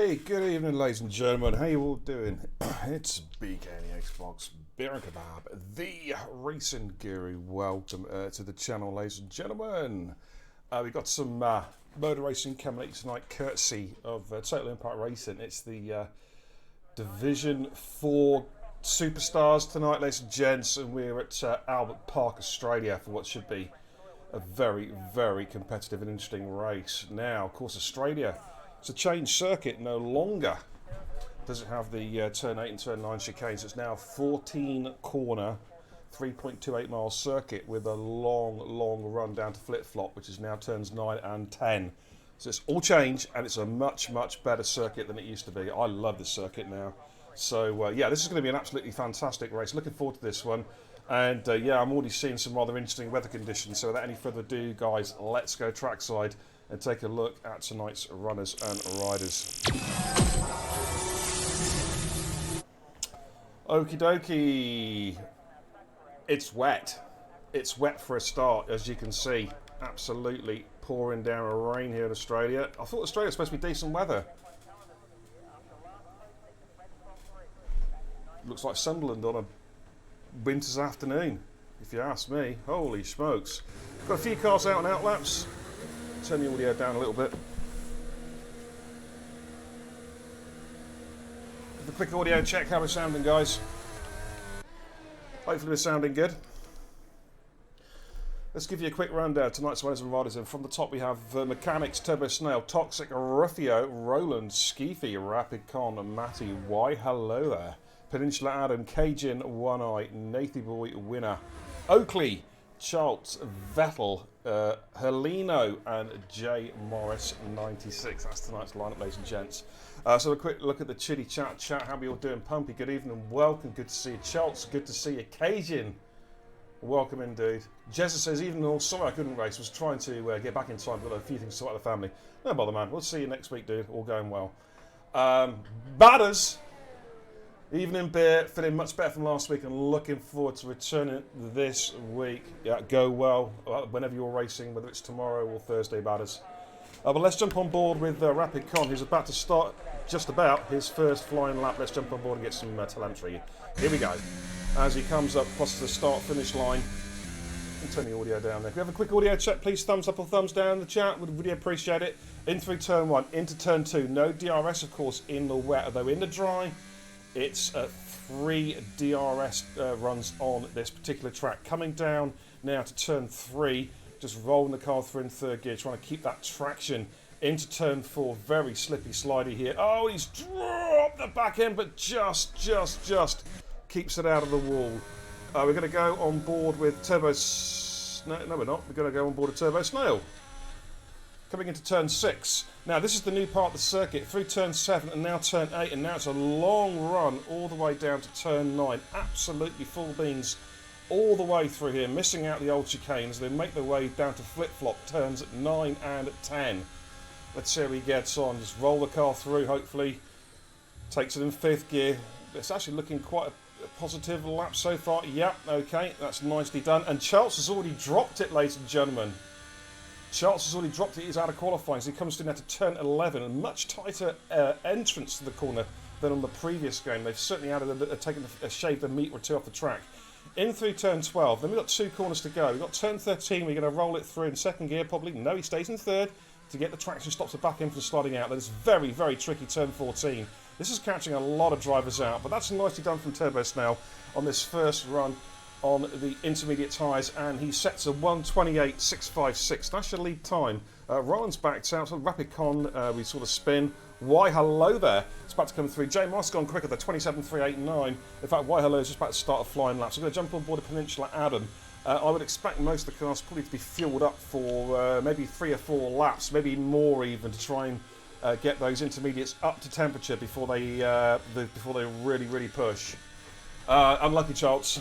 Hey, good evening, ladies and gentlemen. How you all doing? It's BK Xbox Beer and Kebab, the racing guru. Welcome to the channel, ladies and gentlemen. We've got some motor racing coming out tonight, courtesy of Total Impact Racing. It's the Division 4 Superstars tonight, ladies and gents, and we're at Albert Park, Australia, for what should be a very, very competitive and interesting race. Now, of course, Australia, it's a changed circuit. No longer does it have the turn 8 and turn 9 chicanes. It's now a 14 corner, 3.28 mile circuit with a long run down to flip-flop, which is now turns 9 and 10. So it's all changed, and it's a much better circuit than it used to be. I love this circuit now. So yeah, this is going to be an absolutely fantastic race. Looking forward to this one. And yeah, I'm already seeing some rather interesting weather conditions. So without any further ado, guys, let's go trackside and take a look at tonight's runners and riders. Okie dokie. It's wet. It's wet for a start, as you can see. Absolutely pouring down rain here in Australia. I thought Australia was supposed to be decent weather. Looks like Sunderland on a winter's afternoon, if you ask me. Holy smokes. Got a few cars out and out laps. Turn the audio down a little bit. Give a quick audio check how we're sounding, guys. Hopefully we're sounding good. Let's give you a quick rundown tonight's winners and riders. And from the top we have Mechanics, Turbo Snail, Toxic, Ruffio, Roland, Skeefy, Rapid Con, Matty, Why Hello There, Peninsula Adam, Cajun, One Eye, Nathy Boy, Winner, Oakley, Schultz, Vettel, Helino, and J. Morris 96. That's tonight's lineup, ladies and gents. So a quick look at the chitty chat. How are we all doing? Pumpy, good evening, welcome. Good to see you. Schultz, good to see you. Cajun, welcome indeed. Jezza says, even though sorry I couldn't race, was trying to get back in time. Got a few things to sort out the family. No bother, man. We'll see you next week, dude. All going well. Batters. Evening beer, feeling much better from last week and looking forward to returning this week. Yeah, go well whenever you're racing, whether it's tomorrow or Thursday, batters. But let's jump on board with Rapid Con, who's about to start just about his first flying lap. Let's jump on board and get some telemetry. Here we go. As he comes up across the start-finish line. And turn the audio down there. If we have a quick audio check, please thumbs up or thumbs down in the chat. Would really appreciate it. In through turn 1, into turn 2. No DRS, of course, in the wet, although in the dry. It's 3 DRS runs on this particular track. Coming down now to turn 3, just rolling the car through in third gear, trying to keep that traction into turn 4. Very slippy, slidey here. Oh, he's dropped the back end, but just keeps it out of the wall. We're going to go on board with Turbo... No, we're not. We're going to go on board with Turbo Snail. Coming into turn 6. Now this is the new part of the circuit, through turn 7 and now turn 8, and now it's a long run all the way down to turn 9. Absolutely full beans all the way through here, missing out the old chicanes. They make their way down to flip-flop turns 9 and 10. Let's see how he gets on. Just roll the car through, hopefully. Takes it in 5th gear. It's actually looking quite a positive lap so far. Yep, okay, that's nicely done. And Charles has already dropped it, ladies and gentlemen. Charles has already dropped it. He's out of qualifying, so he comes through now to turn 11. A much tighter entrance to the corner than on the previous game. They've certainly taken a shave the meat or two off the track. In through turn 12. Then we've got 2 corners to go. We've got turn 13. We're going to roll it through in 2nd gear, probably. No, he stays in 3rd to get the traction, stops the back end from sliding out. That is very, very tricky turn 14. This is catching a lot of drivers out, but that's nicely done from Turbo Snail on this first run on the intermediate tyres, and he sets a 1:28.656. That's your lead time. Roland's backed out, so Rapid Con, we sort of spin. Why hello there? It's about to come through. J Moss gone quicker, the 27.389. In fact, why hello is just about to start a flying lap. So we're going to jump on board a Peninsula Adam. I would expect most of the cars probably to be fueled up for maybe 3 or 4 laps, maybe more even, to try and get those intermediates up to temperature before they really push. Unlucky Charles.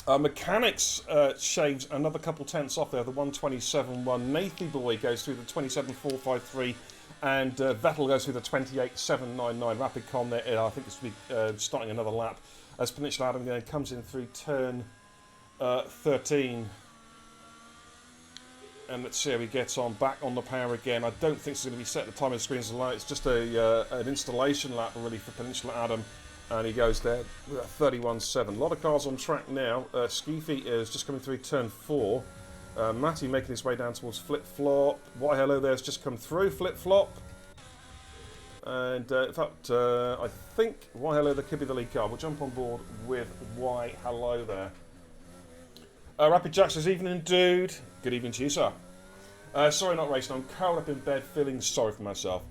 Mechanics shaves another couple tenths off there. The 1:27.1. Nathy Boy goes through the 27.453, and Vettel goes through the 28.799. Rapid Con there. I think it's be starting another lap as Peninsula Adam comes in through turn 13. And let's see how he gets on. Back on the power again. I don't think it's going to be set the time of the screens alone. It's just an installation lap really for Peninsula Adam. And he goes there with a 31.7. A lot of cars on track now. Skeefy is just coming through turn 4. Matty making his way down towards flip-flop. Why hello there's just come through flip-flop. And in fact, I think Why hello there could be the lead car. We'll jump on board with Why hello there. Rapid Jack says, evening dude. Good evening to you, sir. Sorry not racing. I'm curled up in bed feeling sorry for myself.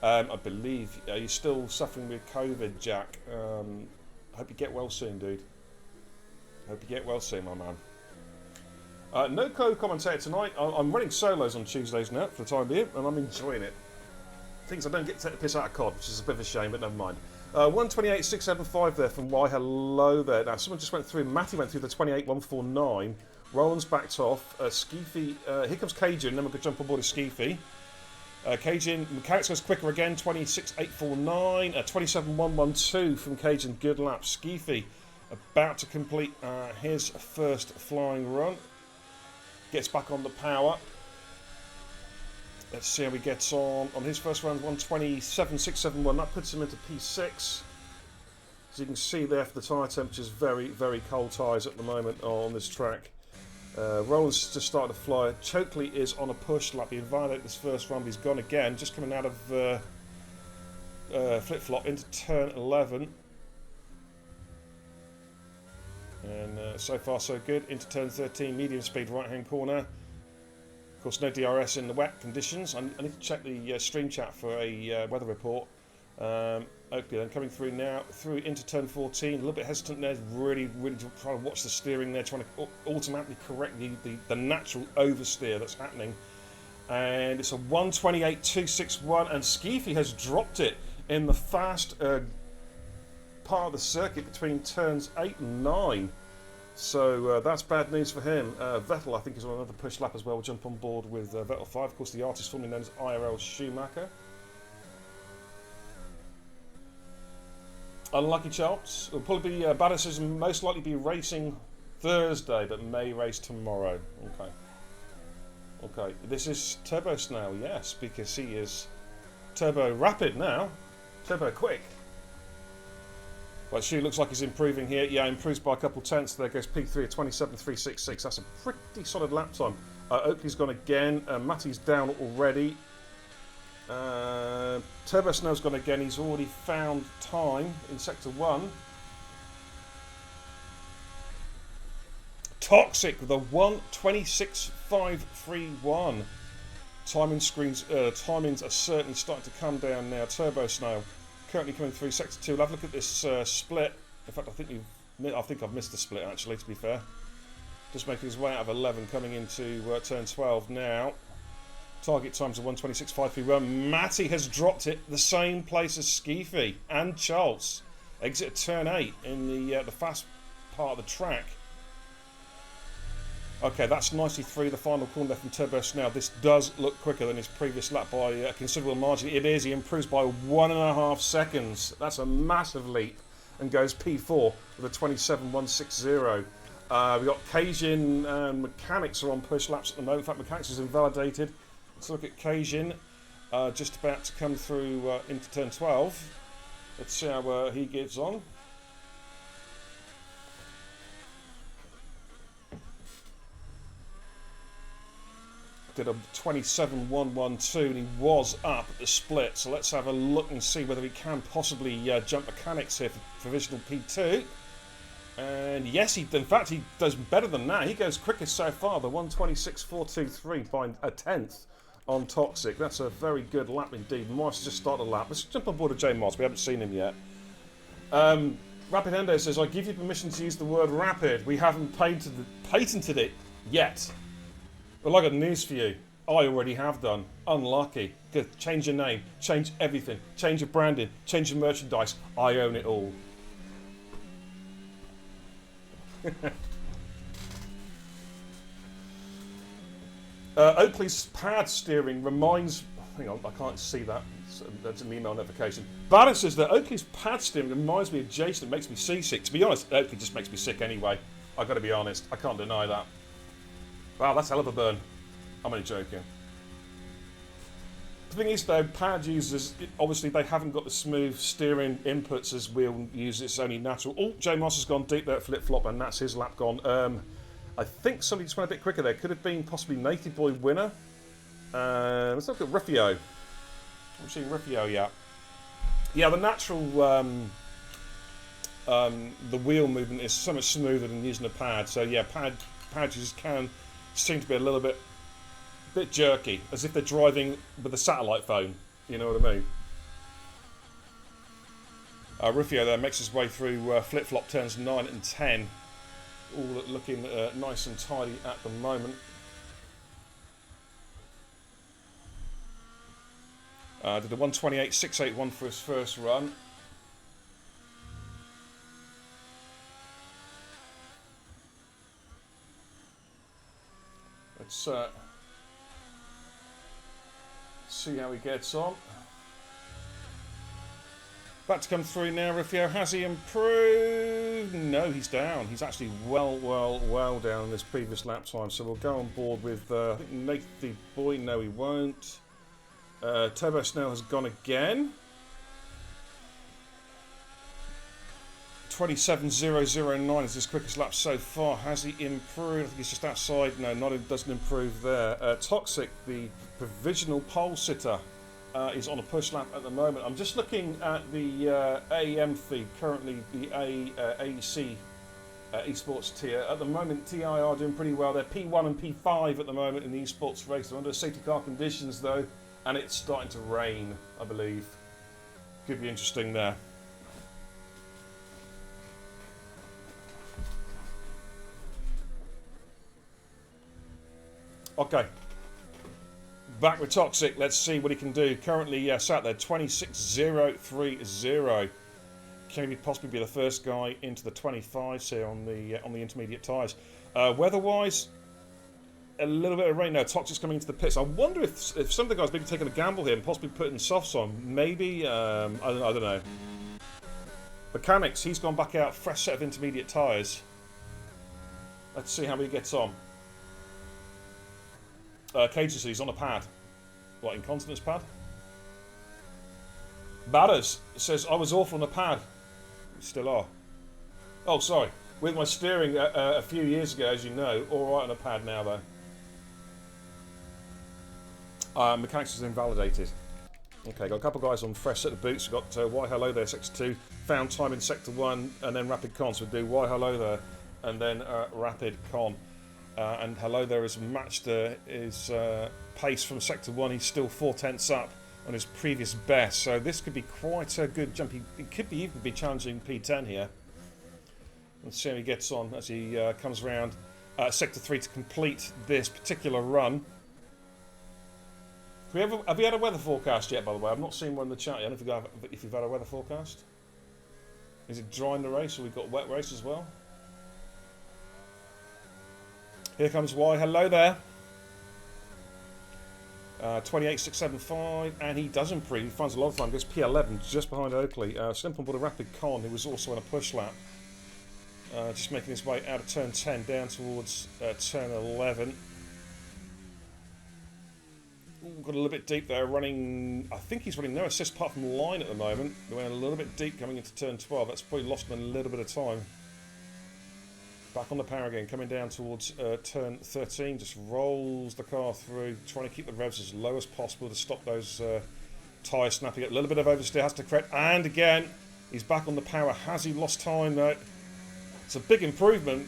I believe you're still suffering with COVID, Jack. Hope you get well soon, dude. Hope you get well soon, my man. No co-commentator tonight. I'm running solos on Tuesdays now for the time being, and I'm enjoying it. Things I don't get to take the piss out of COD, which is a bit of a shame, but never mind. 1:28.675 there from Why hello there. Now someone just went through. Matty went through the 28.149. Roland's backed off. Skeefy. Here comes Cajun. Then we're going to jump on board with Skeefy. Cajun. Mechanics goes quicker again. 26.849. 27.112 from Cajun. Good lap. Skeefy about to complete his first flying run. Gets back on the power. Let's see how he gets on his first run. 1:27.671. That puts him into P6. As you can see there, for the tyre temperatures, very, very cold tyres at the moment on this track. Roland's just started to fly. Chokley is on a push lap. He invited this first run, but he's gone again. Just coming out of flip-flop into turn 11. And so far so good. Into turn 13, medium speed right-hand corner. Of course, no DRS in the wet conditions. I need to check the stream chat for a weather report. Oakley then coming through now, through into turn 14. A little bit hesitant there, really trying to watch the steering there, trying to automatically correct the natural oversteer that's happening. And it's a 128.261, and Skeefy has dropped it in the fast part of the circuit between turns 8 and 9. So that's bad news for him. Vettel, I think, is on another push lap as well. We'll jump on board with Vettel 5, of course, the artist formerly known as IRL Schumacher. Unlucky Charles. It'll probably be Battis will most likely be racing Thursday, but may race tomorrow. Okay. Okay, this is Turbo Snail, yes, because he is Turbo Rapid now. Turbo Quick. Well, she looks like he's improving here. Yeah, improves by a couple tenths. There goes P3 at 27.366. That's a pretty solid lap time. Oakley's gone again. Matty's down already. Turbo Snail's gone again. He's already found time in Sector 1. Toxic with a 1:26.531. Timing screens, timings are certainly starting to come down now. Turbo Snail currently coming through Sector 2. We'll have a look at this split. In fact, I think I've missed the split actually, to be fair. Just making his way out of 11, coming into turn 12 now. Target times are 1:26.531. Matty has dropped it the same place as Skeefy and Charles. Exit at turn 8 in the fast part of the track. Okay, that's nicely through the final corner there from Turbo Snail. This does look quicker than his previous lap by a considerable margin. It is. He improves by 1.5 seconds. That's a massive leap, and goes P4 with a 27.160. We've got Kajin and Mechanics are on push laps at the moment. In fact, Mechanics is invalidated. Let's look at Kajin, just about to come through into turn 12. Let's see how he gets on. Did a 27.112, and he was up at the split. So let's have a look and see whether he can possibly jump Mechanics here for provisional P2. And yes, in fact, he does better than that. He goes quickest so far, the 1:26.423 by a tenth on Toxic. That's a very good lap indeed. Morris has just started a lap. Let's jump on board with J Moss. We haven't seen him yet. Rapid Endo says, I give you permission to use the word rapid. We haven't patented it yet. Well, I got news for you. I already have done. Unlucky. Good. Change your name. Change everything. Change your branding. Change your merchandise. I own it all. Oakley's pad steering reminds... Hang on, I can't see that. That's an email notification. Barrett says that Oakley's pad steering reminds me of Jason. It makes me seasick. To be honest, Oakley just makes me sick anyway. I've got to be honest. I can't deny that. Wow, that's hell of a burn. I'm only joking. The thing is though, pad users, obviously they haven't got the smooth steering inputs as we'll use. It's only natural. Oh, J Moss has gone deep there at flip-flop, and that's his lap gone. I think somebody just went a bit quicker there. Could have been possibly Native Boy winner. Let's look at Riffio. I'm seeing Riffio, yeah. Yeah, the natural the wheel movement is so much smoother than using a pad. So yeah, pad users can seem to be a little bit jerky, as if they're driving with a satellite phone. You know what I mean? Rufio there makes his way through flip-flop turns 9 and 10. All looking nice and tidy at the moment. Did a 1:28.681 for his first run. Let's see how he gets on. About to come through now, Rufio. Has he improved? No, he's down. He's actually well down in this previous lap time. So we'll go on board with, I think, Nathan Boy. No, he won't. Turbo Snail has gone again. 27.009 is his quickest lap so far. Has he improved? I think he's just outside. No, doesn't improve there. Toxic, the provisional pole sitter, is on a push lap at the moment. I'm just looking at the AEM feed, currently the AEC esports tier. At the moment, TIR are doing pretty well. They're P1 and P5 at the moment in the esports race. They're under safety car conditions though, and it's starting to rain, I believe. Could be interesting there. Okay. Back with Toxic. Let's see what he can do. Currently sat there 26.030. Can he possibly be the first guy into the 25s here on the intermediate tyres? Weather-wise, a little bit of rain now. Toxic's coming into the pits. I wonder if some of the guys maybe taking a gamble here and possibly putting softs on. Maybe, I don't know. Mechanics, he's gone back out. Fresh set of intermediate tyres. Let's see how he gets on. Cages, he's on a pad. What, incontinence pad? Batters says, I was awful on the pad. Still are. Oh, sorry. With my steering a few years ago, as you know, alright on a pad now, though. Mechanics is invalidated. Okay, got a couple of guys on fresh set of boots. We've got Why Hello there, Sector 2. Found time in Sector 1, and then Rapid Con. So we'll do Why Hello there, and then Rapid Con. And Hello there has matched his pace from Sector 1. He's still 4/10 up on his previous best. So this could be quite a good jump. It could be even be challenging P10 here. Let's see how he gets on as he comes around Sector 3 to complete this particular run. Have we had a weather forecast yet, by the way? I've not seen one in the chat yet. I don't know if you've had a weather forecast. Is it dry in the race, or we've got wet race as well? Here comes Y. Hello there. 28.675, and he does improve. He finds a lot of time. Goes P11 just behind Oakley. Slimp on board a Rapid Con, who was also on a push lap. Just making his way out of turn 10 down towards turn 11. Ooh, got a little bit deep there, running. I think he's running no assist apart from line at the moment. They went a little bit deep coming into turn 12. That's probably lost him a little bit of time. Back on the power again, coming down towards turn 13. Just rolls the car through, trying to keep the revs as low as possible to stop those tyres snapping. A little bit of oversteer, has to correct. And again, he's back on the power. Has he lost time though? It's a big improvement.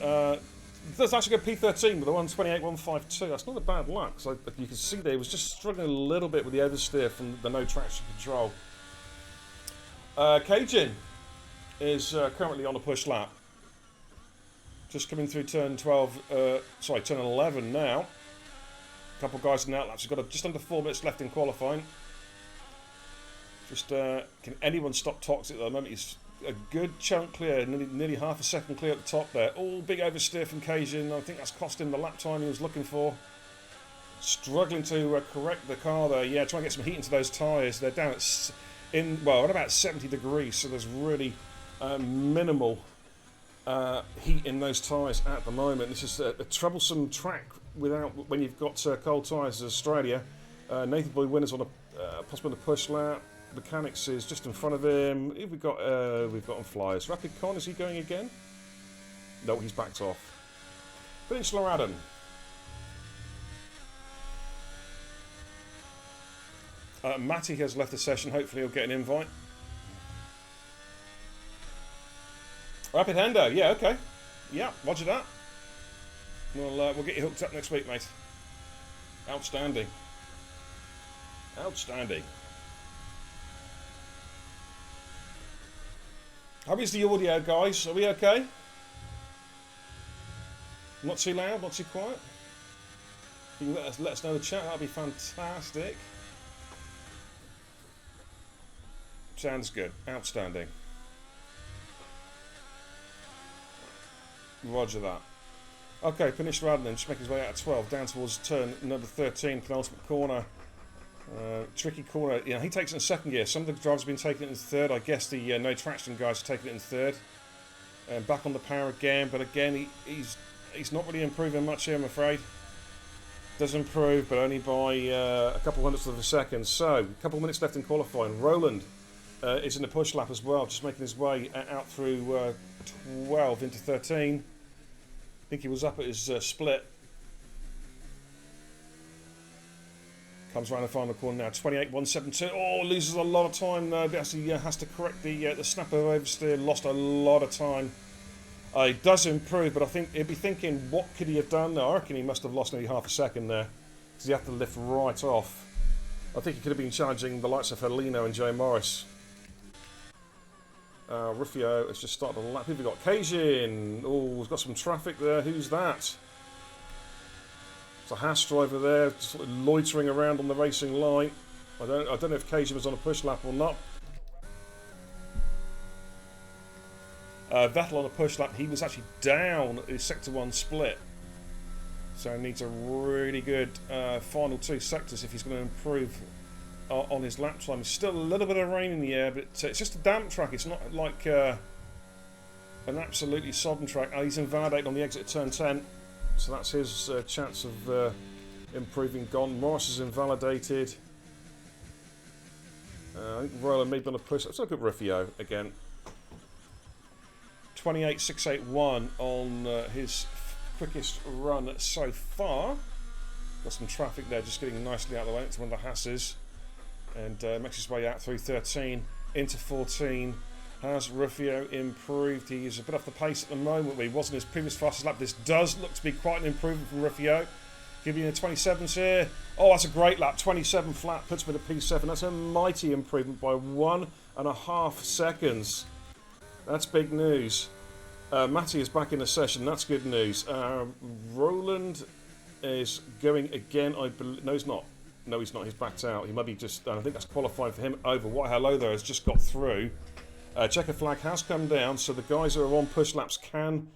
Does actually go P13 with a 128.152. That's not a bad lap. So you can see there he was just struggling a little bit with the oversteer from the no traction control. Cajun is currently on a push lap. Just coming through turn 12, turn 11 now. A couple of guys in the outlaps. He's got just under 4 minutes left in qualifying. Just can anyone stop Toxic at the moment? He's a good chunk clear, nearly half a second clear at the top there. All big oversteer from Cajun. I think that's cost him the lap time he was looking for. Struggling to correct the car there. Yeah, trying to get some heat into those tyres. They're down at about 70 degrees, so there's really minimal heat in those tyres at the moment. This is a troublesome track when you've got cold tyres as Australia. Nathan Boy winners on possibly on a push lap. Mechanics is just in front of him. We've got on flyers. Rapid Con, is he going again? No, he's backed off. Peninsula Adam. Matty has left the session. Hopefully he'll get an invite. Rapid Hendo, yeah, okay. Yeah, roger that. We'll get you hooked up next week, mate. Outstanding. Outstanding. How is the audio, guys? Are we okay? Not too loud, not too quiet? You can let us know in the chat, that'd be fantastic. Sounds good. Outstanding. Roger that. Okay, Peninsula Adnan just making his way out of 12, down towards turn number 13, penultimate corner. Tricky corner. Yeah, he takes it in second gear. Some of the drivers have been taking it in third. I guess the no traction guys are taking it in third. And back on the power again, but again he's not really improving much here, I'm afraid. Does improve, but only by a couple of hundredths of a second. So, a couple of minutes left in qualifying. Roland is in the push lap as well, just making his way out through 12 into 13. I think he was up at his split. Comes around the final corner now, 28.172. Oh, loses a lot of time though. He has to correct the snap of oversteer. Lost a lot of time. He does improve, but I think he'd be thinking, what could he have done there? I reckon he must have lost nearly half a second there, because he had to lift right off. I think he could have been challenging the likes of Helino and Joe Morris. Rufio has just started a lap. We've got Cajun. Oh, we've got some traffic there. Who's that? It's a Haas driver there, just sort of loitering around on the racing line. I don't know if Cajun was on a push lap or not. Vettel on a push lap. He was actually down his sector 1 split. So he needs a really good final 2 sectors if he's going to improve on his lap time. There's still a little bit of rain in the air, but it's just a damp track. It's not like an absolutely sodden track. He's invalidated on the exit of turn 10, so that's his chance of improving gone. Morris is invalidated. I think Royal may be on a push. Let's look at Rufio again. 28.681 on his quickest run so far. Got some traffic there, just getting nicely out of the way. It's one of the Hasses. And makes his way out through 13 into 14. Has Rufio improved? He's a bit off the pace at the moment, but he wasn't his previous fastest lap. This does look to be quite an improvement from Rufio. Giving you a 27s here. Oh, that's a great lap. 27 flat puts me to P7. That's a mighty improvement by 1.5 seconds. That's big news. Matty is back in the session. That's good news. Roland is going again. I believe. No, he's not. No, he's not. He's backed out. He might be just. I think that's qualified for him over. White Hello there has just got through. Checker flag has come down, so the guys who are on push laps can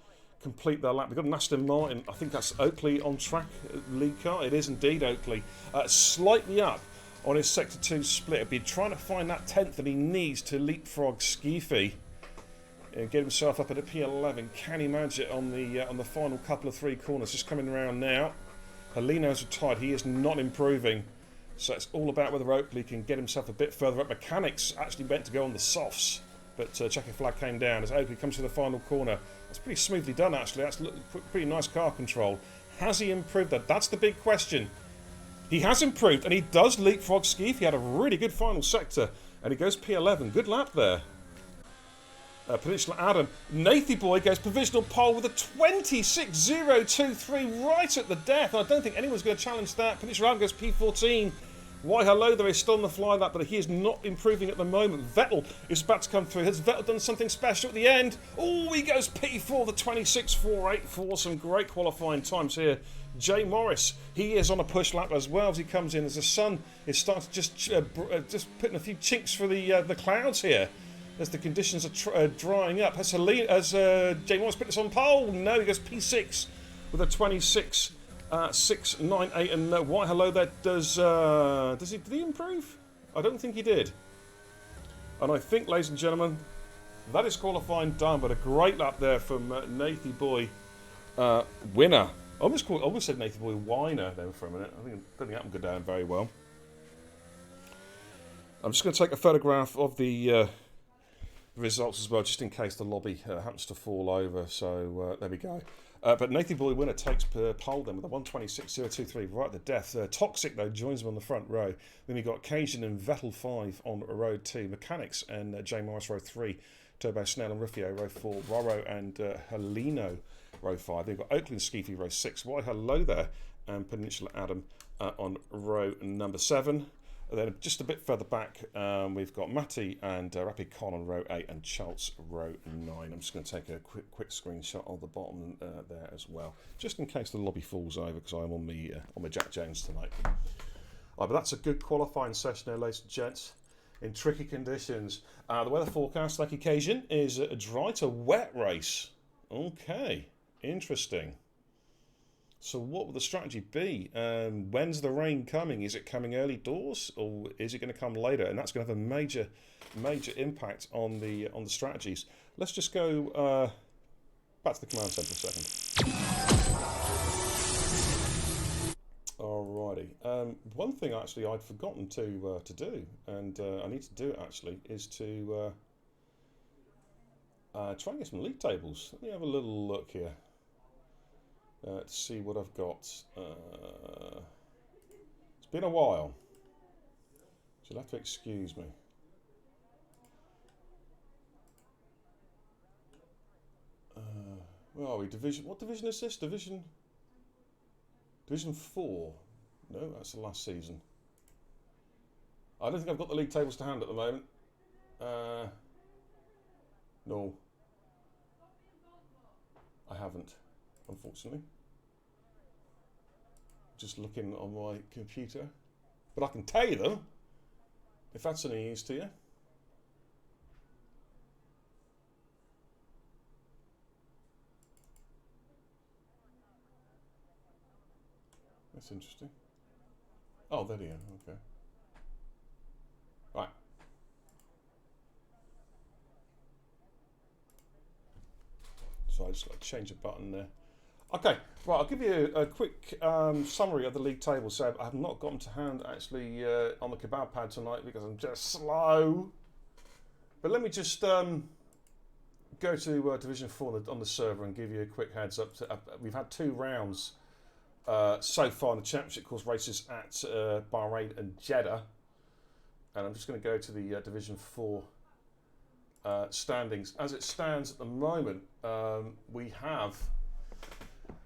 complete their lap. We've got an Aston Martin. I think that's Oakley on track. Lead car. It is indeed Oakley. Slightly up on his sector 2 split. He'll be trying to find that 10th that he needs to leapfrog Skeefy. Get himself up at a P11. Can he manage it on the final couple of 3 corners? Just coming around now. Helino's retired. He is not improving. So it's all about whether Oakley can get himself a bit further up. Mechanics actually meant to go on the softs, but checker flag came down as Oakley comes to the final corner. That's pretty smoothly done, actually. That's pretty nice car control. Has he improved that? That's the big question. He has improved, and he does leapfrog Skeef. He had a really good final sector, and he goes P11. Good lap there. Peninsula Adam. Nathy Boy goes provisional pole with a 26.023 right at the death. I don't think anyone's going to challenge that. Peninsula Adam goes P14. Why hello there, he's still on the fly lap, but he is not improving at the moment. Vettel is about to come through. Has Vettel done something special at the end? Oh, he goes P4, the 26.484. Some great qualifying times here. Jay Morris, he is on a push lap as well as he comes in, as the sun is starting to just putting a few chinks for the clouds here, as the conditions are drying up. Has Jay Morris put this on pole? No, he goes P6 with a 26.698, and why hello there did he improve? I don't think he did. And I think, ladies and gentlemen, that is qualifying done, but a great lap there from Nathy Boy winner. I almost said Nathy Boy whiner there for a minute. I don't think that would go down very well. I'm just going to take a photograph of the results as well, just in case the lobby happens to fall over. So there we go. But Nathan Boy winner takes pole then with a 126.023 right at the death. Toxic though joins him on the front row. Then we got Cajun and Vettel 5 on row 2. Mechanics and Jay Morris row 3. Turbo Snell and Rufio row 4. Roro and Helino row 5. Then we've got Oakland Skeefy row 6. Why hello there. And Peninsula Adam on row number 7. And then just a bit further back, we've got Matty and Rapid Con on row 8 and Charles row 9. I'm just going to take a quick screenshot of the bottom there as well, just in case the lobby falls over, because I'm on my Jack Jones tonight. But that's a good qualifying session there, ladies and gents, in tricky conditions. The weather forecast, like occasion, is a dry to wet race. Okay, interesting. So what will the strategy be? When's the rain coming? Is it coming early doors, or is it going to come later? And that's going to have a major impact on the strategies. Let's just go back to the command center for a second. Alrighty. One thing actually I'd forgotten to do, and I need to do it actually, is to try and get some league tables. Let me have a little look here. To see what I've got. It's been a while. So you'll have to excuse me. Where are we? Division. What division is this? Division 4. No, that's the last season. I don't think I've got the league tables to hand at the moment. No, I haven't, unfortunately. Just looking on my computer. But I can tell you them, if that's any use to you. That's interesting. Oh, there you go. Okay. Right. So I just got to change a button there. Okay, right, I'll give you a quick summary of the league table. So I have not gotten to hand actually on the kebab pad tonight because I'm just slow. But let me just go to Division 4 on the server and give you a quick heads up. We've had 2 rounds so far in the championship course races at Bahrain and Jeddah. And I'm just going to go to the Division 4 standings. As it stands at the moment, we have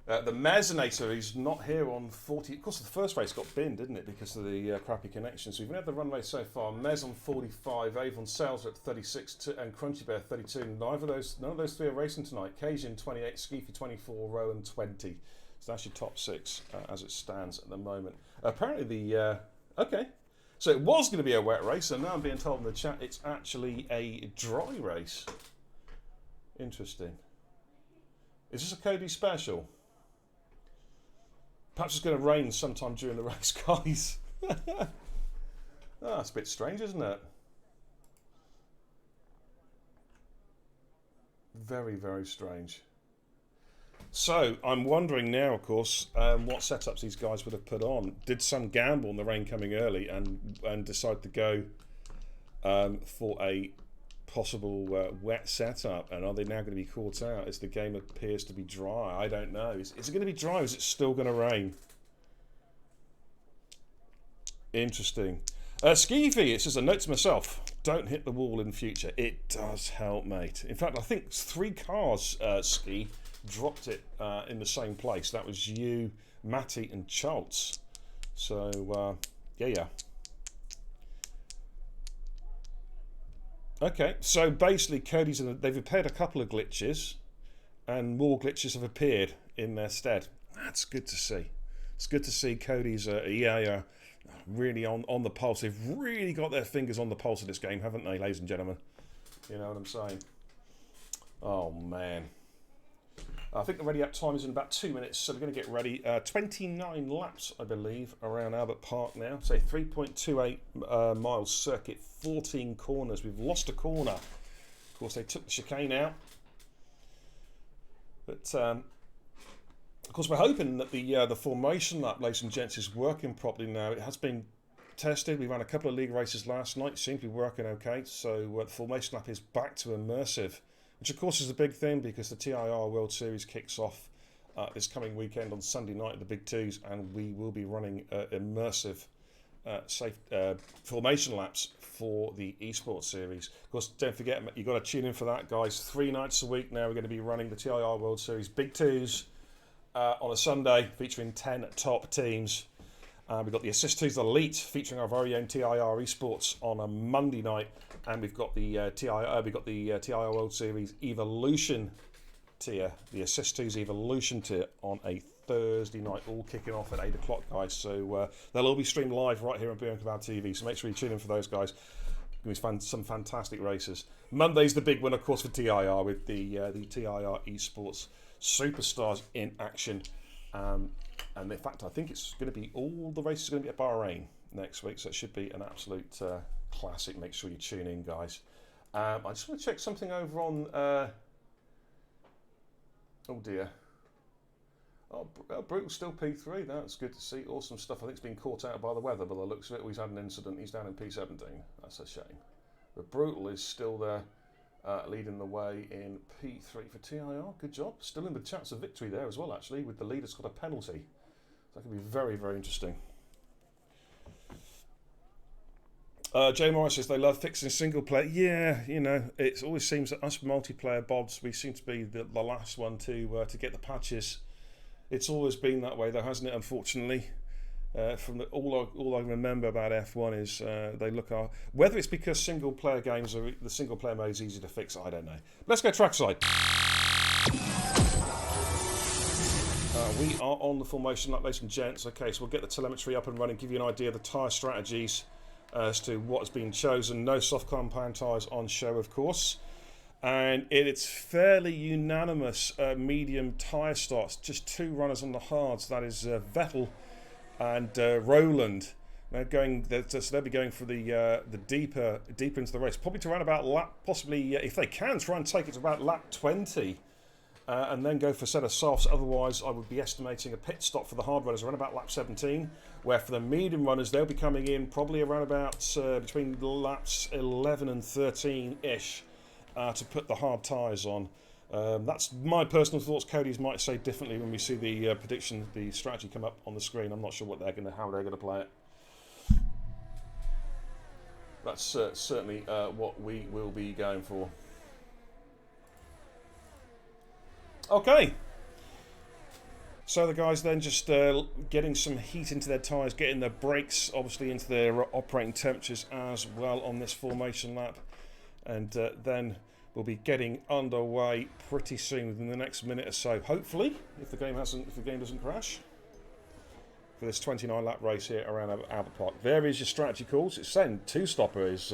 the Mezzanator, who's not here on 40. Of course, the first race got binned, didn't it, because of the crappy connection. So we've had the run race so far. Mez on 45, Avon Sales at 36, and Crunchy Bear 32. None of those 3 are racing tonight. Cajun 28, Skeefy 24, Rowan 20. So that's your top 6 as it stands at the moment. Apparently the okay. So it was going to be a wet race, and now I'm being told in the chat it's actually a dry race. Interesting. Is this a Cody special? Perhaps it's going to rain sometime during the race, guys. That's a bit strange, isn't it? Very, very strange. So I'm wondering now, of course, what setups these guys would have put on. Did some gamble on the rain coming early and decide to go for a possible wet setup? And are they now going to be caught out as the game appears to be dry? I don't know. Is it going to be dry or is it still going to rain? Interesting. Skeevy, it says, a note to myself, don't hit the wall in future. It does help, mate. In fact, I think 3 cars, Ski, dropped it in the same place. That was you, Matty and Schultz. So, yeah. Okay, so basically they've repaired a couple of glitches and more glitches have appeared in their stead. That's good to see. It's good to see Cody's really on the pulse. They've really got their fingers on the pulse of this game, haven't they, ladies and gentlemen? You know what I'm saying? Oh, man. I think the ready up time is in about 2 minutes, so we're going to get ready. 29 laps, I believe, around Albert Park now. Say 3.28 miles circuit, 14 corners. We've lost a corner. Of course, they took the chicane out. But, of course, we're hoping that the formation lap, ladies and gents, is working properly now. It has been tested. We ran a couple of league races last night. Seems to be working okay. So the formation lap is back to immersive, which of course is a big thing because the TIR World Series kicks off this coming weekend on Sunday night at the Big Twos, and we will be running immersive safe formation laps for the esports series. Of course, don't forget, you've got to tune in for that, guys. 3 nights a week now we're going to be running the TIR World Series Big Twos on a Sunday, featuring 10 top teams. We've got the Assist 2's Elite featuring our very own TIR Esports on a Monday night, and we've got the TIR World Series Evolution tier, the Assist 2's Evolution tier on a Thursday night, all kicking off at 8 o'clock, guys. So they'll all be streamed live right here on Beer and Kebab TV. So make sure you tune in for those, guys. Going to be some fantastic races. Monday's the big one, of course, for TIR with the TIR Esports Superstars in action. And in fact, I think it's going to be all the races are going to be at Bahrain next week, so it should be an absolute classic. Make sure you tune in, guys. I just want to check something over on. Oh dear. Oh, Brutal's still P3. That's good to see. Awesome stuff. I think it's been caught out by the weather, but the looks of it, he's had an incident. He's down in P17. That's a shame. But Brutal is still there, leading the way in P3 for TIR. Good job. Still in with chance of victory there as well, actually, with the leader's got a penalty. So that could be very, very interesting. Jay Morris says they love fixing single player. Yeah, you know, it always seems that us multiplayer bods, we seem to be the last one to get the patches. It's always been that way, though, hasn't it? Unfortunately, All I remember about F1 is they look at whether it's because single player games or the single player mode is easy to fix. I don't know. Let's go trackside. We are on the formation lap, ladies and gents. Okay, so we'll get the telemetry up and running, give you an idea of the tyre strategies as to what's been chosen. No soft compound tyres on show, of course. And it's fairly unanimous medium tyre starts. Just 2 runners on the hards. That is Vettel and Roland. They'll be going for the deeper into the race, probably to around about lap, possibly if they can, try and take it to about lap 20. And then go for a set of softs. Otherwise, I would be estimating a pit stop for the hard runners around about lap 17, where for the medium runners, they'll be coming in probably around about between laps 11 and 13-ish to put the hard tyres on. That's my personal thoughts. Cody's might say differently when we see the prediction, the strategy come up on the screen. I'm not sure how they're going to play it. That's certainly what we will be going for. Okay, so the guys then just getting some heat into their tyres, getting their brakes obviously into their operating temperatures as well on this formation lap, and then we'll be getting underway pretty soon, within the next minute or so, hopefully, if the game doesn't crash, for this 29 lap race here around Albert Park. There is your strategy calls. It's saying 2-stopper is.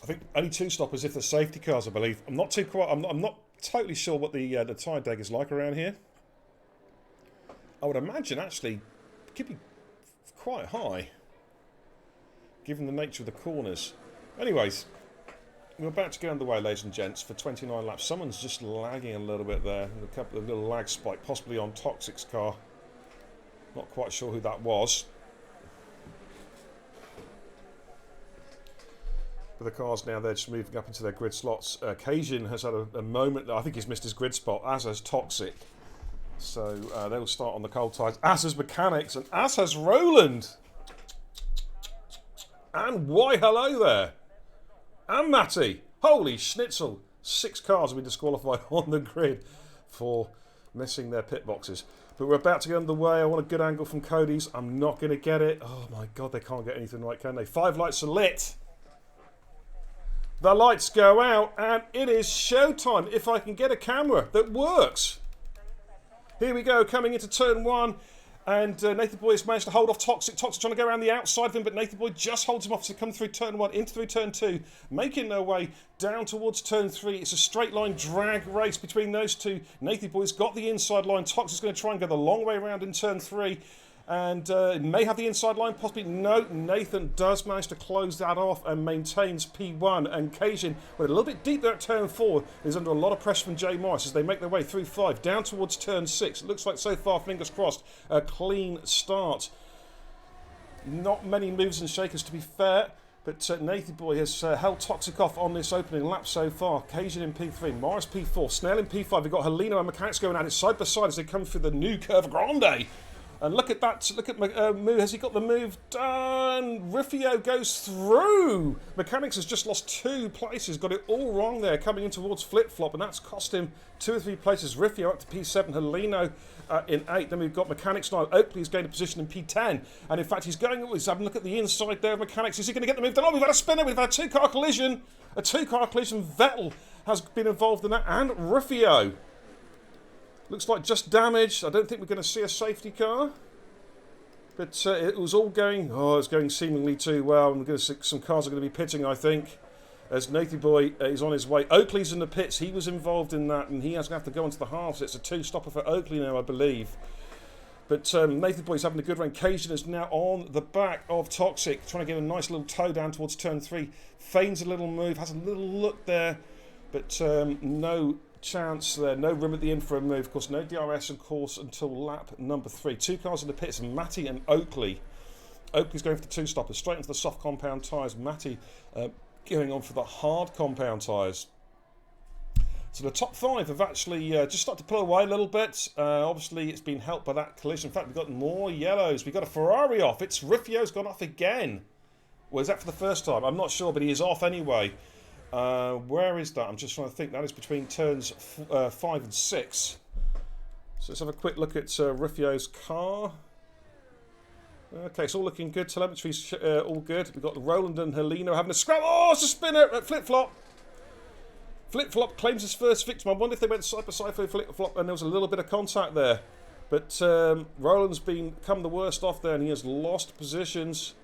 I think only 2 stoppers if the safety cars, I believe. I'm not totally sure what the tyre deg is like around here. I would imagine actually it could be quite high, given the nature of the corners. Anyways, we're about to go underway, ladies and gents, for 29 laps. Someone's just lagging a little bit there. A couple of little lag spike, possibly on Toxic's car. Not quite sure who that was. The cars now, they're just moving up into their grid slots. Cajun has had a moment that I think he's missed his grid spot, as has Toxic. So they'll start on the cold tyres, as has Mechanics, and as has Roland. And why hello there. And Matty. Holy schnitzel. 6 cars have been disqualified on the grid for missing their pit boxes. But we're about to get underway. I want a good angle from Cody's. I'm not going to get it. Oh my God, they can't get anything right, can they? 5 lights are lit. The lights go out and it is showtime if I can get a camera that works. Here we go, coming into turn 1, and Nathan Boy has managed to hold off Toxic. Toxic trying to go around the outside of him, but Nathan Boy just holds him off to come through turn 1, into through turn 2, making their way down towards turn 3. It's a straight line drag race between those two. Nathan Boy's got the inside line. Toxic's going to try and go the long way around in turn 3. And may have the inside line, possibly. No, Nathan does manage to close that off and maintains P1. And Cajun, with a little bit deep there at turn 4, is under a lot of pressure from Jay Morris as they make their way through 5, down towards turn 6. It looks like so far, fingers crossed, a clean start. Not many moves and shakers, to be fair. But Nathan Boy has held Toxic off on this opening lap so far. Cajun in P3, Morris P4, Snell in P5. We've got Heleno and Mechanics going at it side by side as they come through the new Curve Grande. And look at that, look at move, has he got the move done? Rufio goes through. Mechanics has just lost 2 places, got it all wrong there, coming in towards flip-flop, and that's cost him 2 or 3 places. Rufio up to P7, Heleno in 8. Then we've got Mechanics now. Oakley's gained a position in P10, and in fact he's having a look at the inside there of Mechanics. Is he going to get the move done? Oh, we've had a spinner, we've had a 2-car collision. A 2-car collision, Vettel has been involved in that, and Rufio. Looks like just damage. I don't think we're going to see a safety car. But it was all going... Oh, it's going seemingly too well. And some cars are going to be pitting, I think. As Nathan Boy is on his way. Oakley's in the pits. He was involved in that. And he has to have to go into the halves. It's a 2-stopper for Oakley now, I believe. But Nathan Boy's having a good run. Cajun is now on the back of Toxic. Trying to get a nice little toe down towards turn 3. Feigns a little move. Has a little look there. But no chance there, no room at the end for a move. Of course, no DRS, of course, until lap number 3. 2 cars in the pits, Matty and Oakley. Oakley's going for the 2-stopper, straight into the soft compound tyres. Matty going on for the hard compound tyres. So the top 5 have actually just started to pull away a little bit. Obviously, it's been helped by that collision. In fact, we've got more yellows. We've got a Ferrari off. It's Rufio's gone off again. Well, is that for the first time? I'm not sure, but he is off anyway. Where is that? I'm just trying to think. That is between turns 5 and 6. So let's have a quick look at Rufio's car. Okay, it's all looking good. Telemetry's all good. We've got Roland and Helena having a scrap. Oh, it's a spinner at Flip-Flop. Flip-Flop claims his first victim. I wonder if they went side by side for Flip-Flop and there was a little bit of contact there. But Roland's become the worst off there and he has lost positions.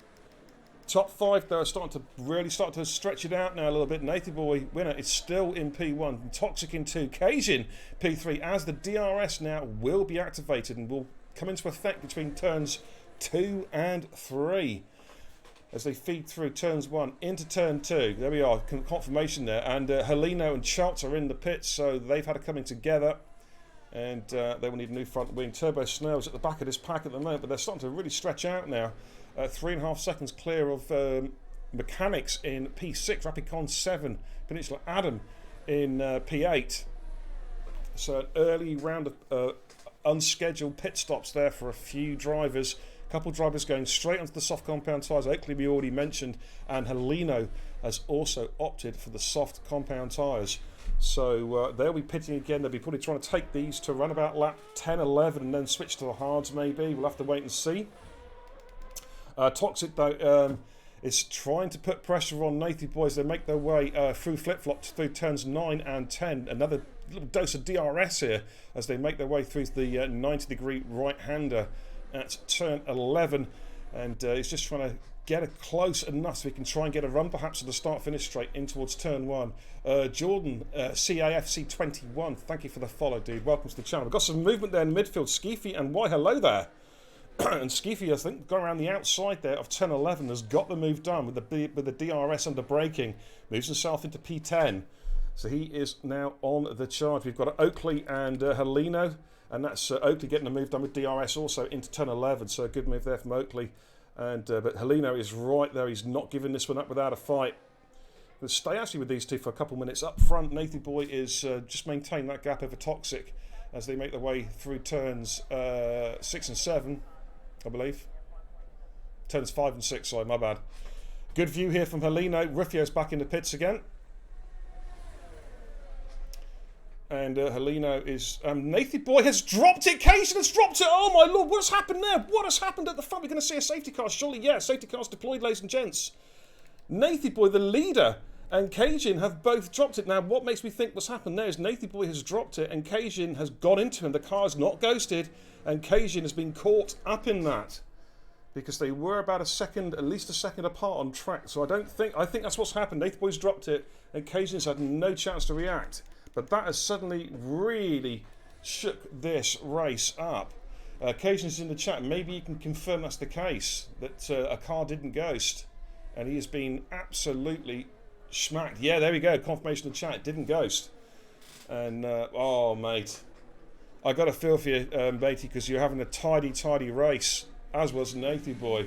Top 5 though are starting to stretch it out now a little bit. Nathan Boy winner is still in P1. Toxic in 2. Cajun P3 as the DRS now will be activated and will come into effect between turns 2 and 3 as they feed through turns 1 into turn 2. There we are, confirmation there. And Heleno and Schultz are in the pits, so they've had a coming together. And they will need a new front wing. Turbo Snail's at the back of this pack at the moment, but they're starting to really stretch out now. 3.5 seconds clear of Mechanics in P6, Rapicon 7, Peninsula Adam in P8. So an early round of unscheduled pit stops there for a few drivers. A couple of drivers going straight onto the soft compound tyres. Oakley we already mentioned, and Heleno has also opted for the soft compound tyres. So they'll be pitting again. They'll be probably trying to take these to around about lap 10, 11 and then switch to the hards maybe. We'll have to wait and see. Toxic though is trying to put pressure on Nathy Boys. They make their way through Flip-Flops through turns 9 and 10. Another little dose of DRS here as they make their way through the 90-degree right-hander at turn 11. And he's just trying to get it close enough so he can try and get a run perhaps at the start-finish straight in towards turn 1. Jordan, CAFC21, thank you for the follow, dude. Welcome to the channel. We've got some movement there in midfield. Skeefy and why hello there. And Skeefy, I think, going around the outside there of turn 11 has got the move done with the DRS under braking. Moves himself into P10. So he is now on the charge. We've got Oakley and Heleno. And that's Oakley getting a move done with DRS also into turn 11. So a good move there from Oakley. And but Heleno is right there. He's not giving this one up without a fight. We'll stay actually with these two for a couple of minutes. Up front, Nathan Boy is just maintaining that gap over Toxic as they make their way through turns 6 and 7, I believe. Turns 5 and 6, sorry, my bad. Good view here from Heleno. Rufio's back in the pits again. And Heleno is... Nathan Boy has dropped it! Cajun has dropped it! Oh my lord, what has happened there? What has happened at the front? We're going to see a safety car, surely. Yeah, safety car's deployed, ladies and gents. Nathan Boy, the leader, and Cajun have both dropped it. Now, what makes me think what's happened there is Nathan Boy has dropped it and Cajun has gone into him. The car's not ghosted and Cajun has been caught up in that because they were about a second, at least a second apart on track. So I think that's what's happened. Nathan Boy's dropped it and Cajun's had no chance to react. But that has suddenly really shook this race up. Cajun's in the chat. Maybe you can confirm that's the case, that a car didn't ghost. And he has been absolutely smacked. Yeah, there we go. Confirmation in the chat. It didn't ghost. And, oh, mate. I got a feel for you, matey, because you're having a tidy race, as was Nathan Boy.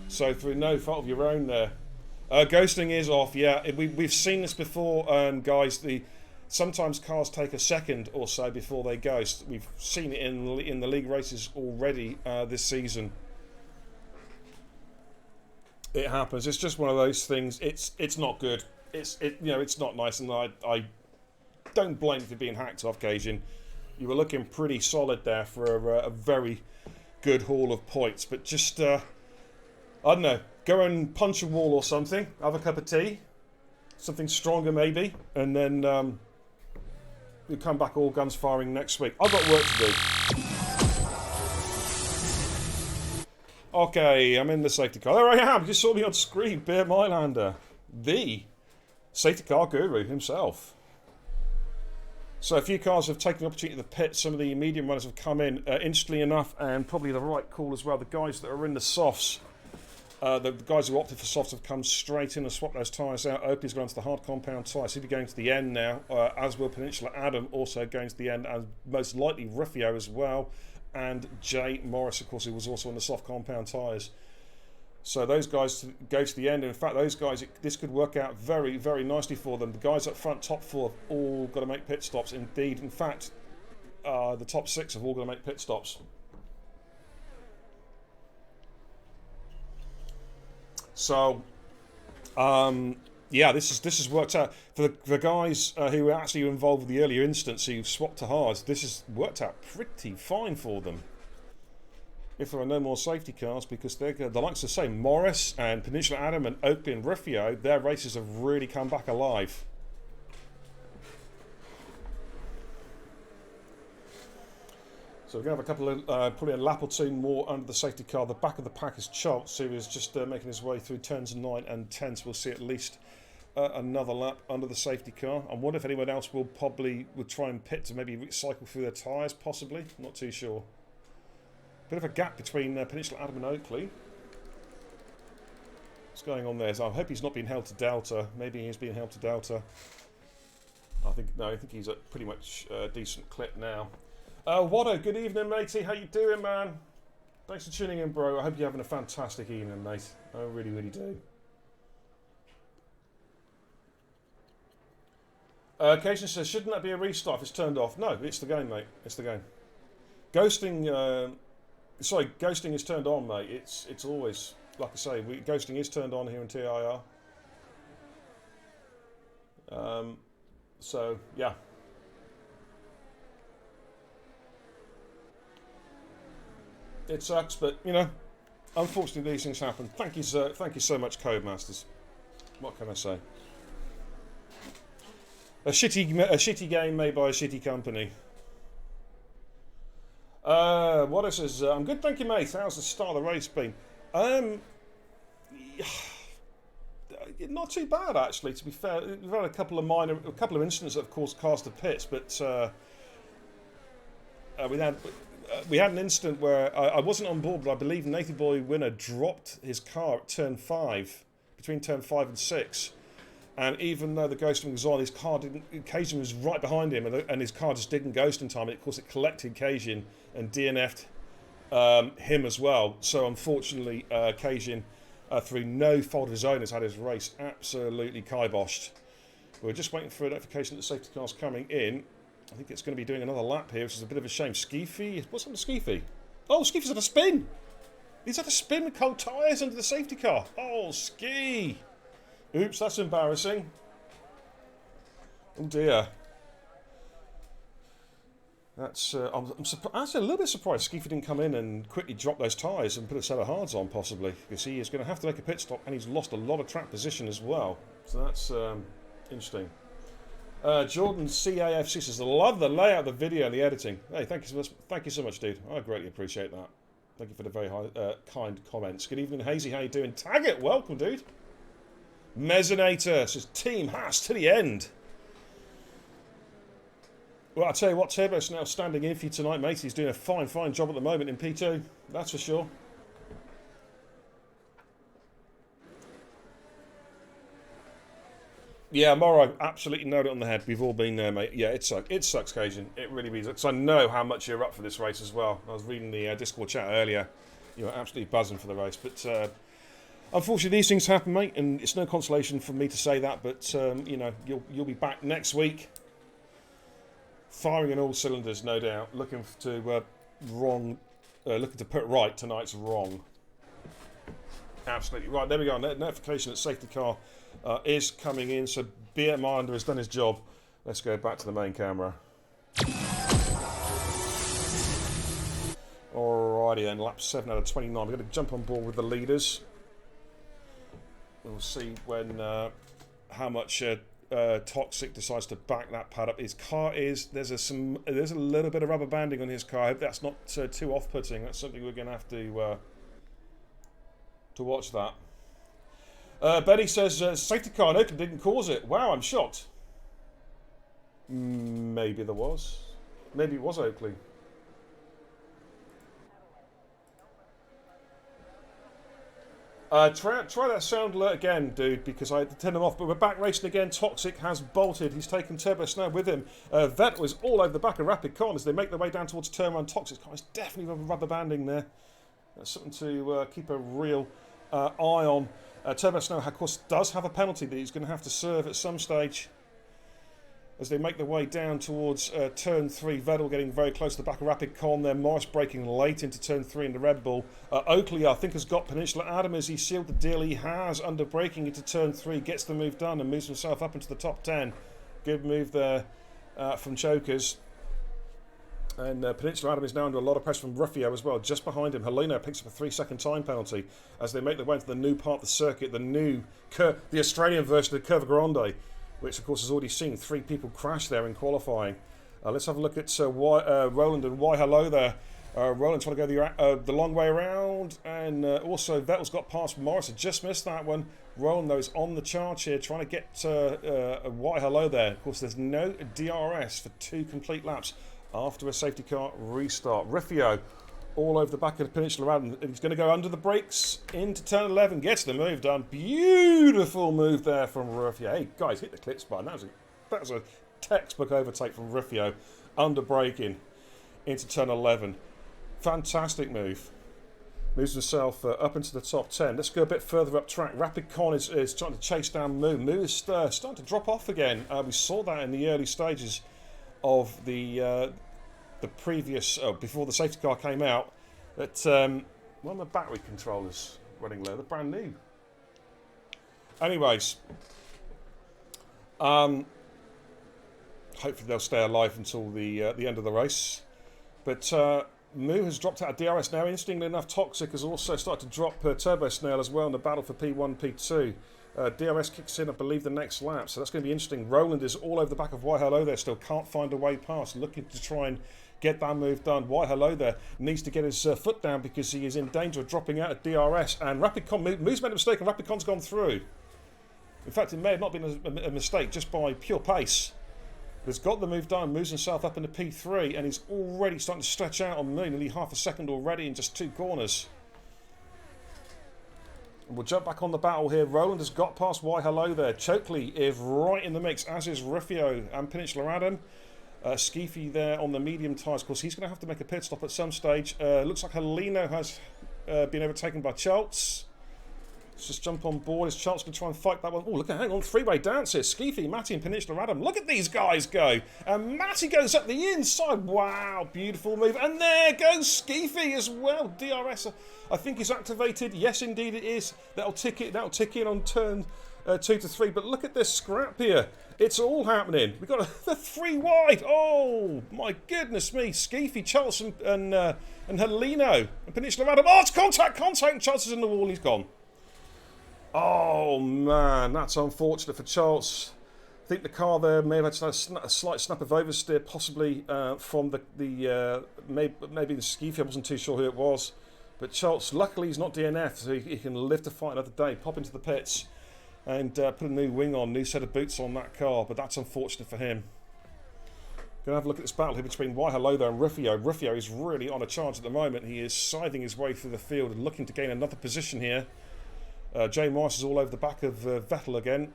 So, through no fault of your own there. Ghosting is off, yeah. We've seen this before, guys. Sometimes cars take a second or so before they ghost. We've seen it in the league races already this season. It happens. It's just one of those things. It's not good. It's not nice, and I don't blame you for being hacked off, Cajun. You were looking pretty solid there for a very good haul of points, but just I don't know. Go and punch a wall or something. Have a cup of tea, something stronger maybe, and then we'll come back all guns firing next week. I've got work to do. Okay, I'm in the safety car. There I am. You saw me on screen. Bear Mylander, the safety car guru himself. So a few cars have taken the opportunity to pit. Some of the medium runners have come in instantly enough, and probably the right call as well. The guys that are in the softs, the guys who opted for softs have come straight in and swapped those tyres out. Oakley's gone to the hard compound tyres. He'll be going to the end now, as will Peninsula Adam also going to the end, and most likely Rufio as well. And Jay Morris, of course, who was also on the soft compound tyres. So those guys go to the end. And in fact, those guys, this could work out very, very nicely for them. The guys up front, top 4, have all got to make pit stops. Indeed, in fact, the top 6 have all got to make pit stops. So, yeah, Yeah, this has worked out for the guys who were actually involved with the earlier instance who swapped to hards. This has worked out pretty fine for them. If there are no more safety cars, because they're the likes of, say, Morris and Peninsula Adam and Oakley and Rufio, their races have really come back alive. So we're going to have a couple of, probably a lap or two more under the safety car. The back of the pack is Charles, who is just making his way through turns 9 and 10. So we'll see at least another lap under the safety car. I wonder if anyone else will try and pit to maybe cycle through their tyres, possibly. Not too sure. Bit of a gap between Peninsula Adam and Oakley. What's going on there? So I hope he's not being held to Delta. Maybe he's being held to Delta. I think he's at pretty much a decent clip now. Watto, good evening, matey. How you doing, man? Thanks for tuning in, bro. I hope you're having a fantastic evening, mate. I really, really do. Cation says, shouldn't that be a restart if it's turned off? No, it's the game, mate. It's the game. Ghosting, ghosting is turned on, mate. It's always, like I say, ghosting is turned on here in TIR. So, yeah. It sucks, but, you know, unfortunately these things happen. Thank you so much, Codemasters. What can I say? A shitty game made by a shitty company. What else is? I'm good, thank you, mate. How's the start of the race been? Not too bad, actually. To be fair, we've had a couple of incidents that have caused cars to pit, but we had an incident where I wasn't on board, but I believe Nathan Boy Winner dropped his car at turn 5, between turn 5 and 6. And even though the ghosting was on, his car didn't. Cajun was right behind him, and his car just didn't ghost in time. And of course, it collected Cajun and DNF'd him as well. So unfortunately, Cajun, through no fault of his own, has had his race absolutely kiboshed. We're just waiting for a notification that the safety car's coming in. I think it's going to be doing another lap here, which is a bit of a shame. Skeefy, what's happened to Skeefy? Oh, Skeefy's had a spin. He's had a spin with cold tyres under the safety car. Oh, Ski. Oops, that's embarrassing. Oh dear. That's I'm actually a little bit surprised Skeefy didn't come in and quickly drop those tyres and put a set of hards on, possibly, because he is going to have to make a pit stop, and he's lost a lot of track position as well. So that's interesting. Jordan CAFC says, I love the layout of the video and the editing. Hey, thank you so much, dude. I greatly appreciate that. Thank you for the very kind comments. Good evening, Hazy. How you doing? Taggart, welcome, dude. Mezzinator says, Team Haas to the end. Well, I'll tell you what, Turbo's now standing in for you tonight, mate. He's doing a fine job at the moment in P2. That's for sure. Yeah, Morrow, absolutely nailed it on the head. We've all been there, mate. Yeah, it sucks, Cajun. It really does. Because I know how much you're up for this race as well. I was reading the Discord chat earlier. You were absolutely buzzing for the race. But unfortunately, these things happen, mate. And it's no consolation for me to say that. But, you know, you'll be back next week. Firing on all cylinders, no doubt. Looking to put right tonight's wrong. Absolutely right. There we go. Notification that safety car is coming in. So Beer Minder has done his job. Let's go back to the main camera. Alrighty then. Lap 7 out of 29. We're going to jump on board with the leaders. We'll see when how much Toxic decides to back that pad up. His car is there's a little bit of rubber banding on his car. I hope that's not too off-putting. That's something we're going to have to watch that. Betty says safety car in Oakland didn't cause it. Wow, I'm shocked. Maybe there was. Maybe it was Oakley. Try that sound alert again, dude, because I had to turn them off. But we're back racing again. Toxic has bolted. He's taken Turbo Snow with him. Vet was all over the back of Rapid Con as they make their way down towards turn 1. Toxic's car is definitely rubber banding there. That's something to keep a real eye on. Turbo Snow, of course, does have a penalty that he's going to have to serve at some stage. as they make their way down towards turn 3. Vettel getting very close to the back of Rapid Con there. Morris braking late into turn 3 in the Red Bull. Oakley, I think, has got Peninsula Adam as he sealed the deal. He has under braking into turn 3, gets the move done and moves himself up into the top 10. Good move there from Chokers. And Peninsula Adam is now under a lot of pressure from Ruffio as well. Just behind him, Helena picks up a 3-second time penalty as they make their way into the new part of the circuit, the Australian version of Curva Grande, which of course has already seen 3 people crash there in qualifying. Let's have a look at Roland and why hello there. Roland trying to go the long way around, and also Vettel's got past Morris. Just missed that one. Roland though is on the charge here, trying to get a why hello there. Of course, there's no DRS for 2 complete laps after a safety car restart. Riffio all over the back of the Peninsula Adam. He's going to go under the brakes into turn 11. Gets the move done. Beautiful move there from Riffio. Hey, guys, hit the clips button. That was a textbook overtake from Riffio. Under braking into turn 11. Fantastic move. Moves himself up into the top 10. Let's go a bit further up track. Rapid Con is trying to chase down Moo. Moo is starting to drop off again. We saw that in the early stages of the previous, before the safety car came out, that one of the battery controllers running low. They're brand new. Anyways, hopefully they'll stay alive until the end of the race. But Moo has dropped out of DRS now. Interestingly enough, Toxic has also started to drop Turbo Snail as well in the battle for P1, P2. DRS kicks in, I believe, the next lap, so that's going to be interesting. Roland is all over the back of Why Hello there, still can't find a way past, looking to try and get that move done. Why Hello there needs to get his foot down because he is in danger of dropping out of DRS, and Rapid Con, Moo's made a mistake and Rapid Con's gone through. In fact, it may have not been a mistake, just by pure pace. But he's got the move done, moves himself up into P3, and he's already starting to stretch out on Moo, nearly half a second already in just 2 corners. We'll jump back on the battle here. Roland has got past Why Hello there. Chokley is right in the mix, as is Riffio and Peninsula Adam. Skeefy there on the medium tyres. Of course, he's going to have to make a pit stop at some stage. Looks like Heleno has been overtaken by Chaltz. Let's just jump on board. Is Chaltz going to try and fight that one? Oh, look at, hang on, 3-way dance here. Skeefy, Matty and Peninsula Adam. Look at these guys go. And Matty goes up the inside. Wow, beautiful move. And there goes Skeefy as well. DRS, I think, is activated. Yes, indeed it is. That'll tick in on turn 2 to 3. But look at this scrap here. It's all happening. We've got the 3 wide. Oh, my goodness me. Skeefy, Chaltz and Heleno. And Peninsula Adam. Oh, it's contact. And Chaltz is in the wall. He's gone. Oh man, that's unfortunate for Charles. I think the car there may have had a slight snap of oversteer, possibly from maybe the Skeefy. I wasn't too sure who it was. But Charles, luckily he's not DNF, so he can live to fight another day, pop into the pits and put a new wing on, new set of boots on that car. But that's unfortunate for him. Going to have a look at this battle here between Why Hello there and Riffio. Riffio is really on a charge at the moment. He is scything his way through the field and looking to gain another position here. Jay Morris is all over the back of Vettel again.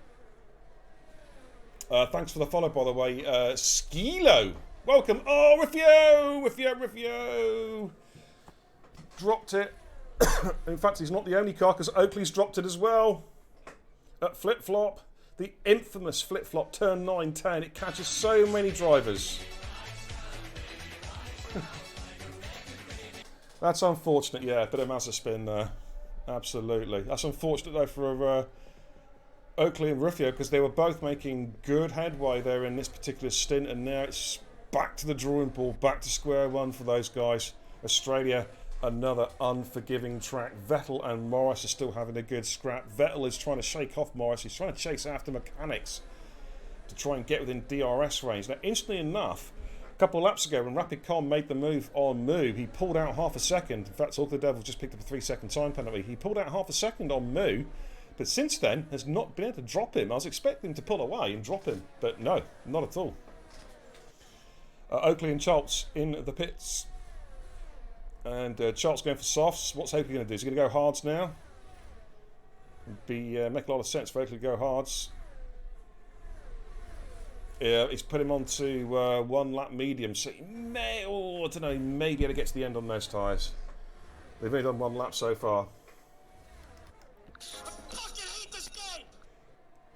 Thanks for the follow, by the way. Skilo, welcome. Oh, Riffio. Dropped it. In fact, he's not the only car, because Oakley's dropped it as well. Flip-flop. The infamous flip-flop, turn 9-10. It catches so many drivers. That's unfortunate, yeah. Bit of Mazda spin there. Absolutely. That's unfortunate though for Oakley and Riffio, because they were both making good headway there in this particular stint, and now it's back to the drawing board, back to square one for those guys. Australia, another unforgiving track. Vettel and Morris are still having a good scrap. Vettel is trying to shake off Morris. He's trying to chase after mechanics to try and get within DRS range. Now, instantly enough, a couple of laps ago, when Rapid Con made the move on Moo, he pulled out half a second. In fact, Orca the Devil just picked up a 3-second time penalty. He pulled out half a second on Moo, but since then has not been able to drop him. I was expecting him to pull away and drop him, but no, not at all. Oakley and Chaltz in the pits. And Chaltz going for softs. What's Oakley going to do? Is he going to go hards now? Make a lot of sense for Oakley to go hards. He's put him onto 1 lap medium, so he may, I don't know, he may be able to get to the end on those tyres. They've only done 1 lap so far.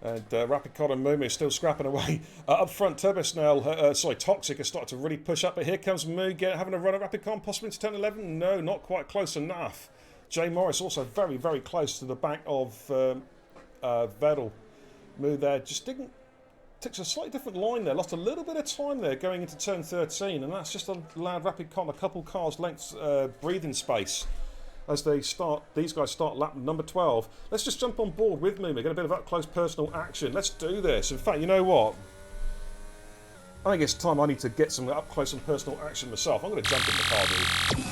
And Rapid and Moo still scrapping away. Up front, Turbo Snail, Toxic has started to really push up. But here comes Moo having a run at Rapid possibly into turn 11. No, not quite close enough. Jay Morris also very, very close to the back of Vettel. Moo there just takes a slightly different line there. Lost a little bit of time there going into turn 13. And that's just allowed Rapid a couple cars lengths breathing space as these guys start lap number 12. Let's just jump on board with Moo. Get a bit of up close personal action. Let's do this. In fact, you know what? I think it's time I need to get some up close and personal action myself. I'm going to jump in the car, dude.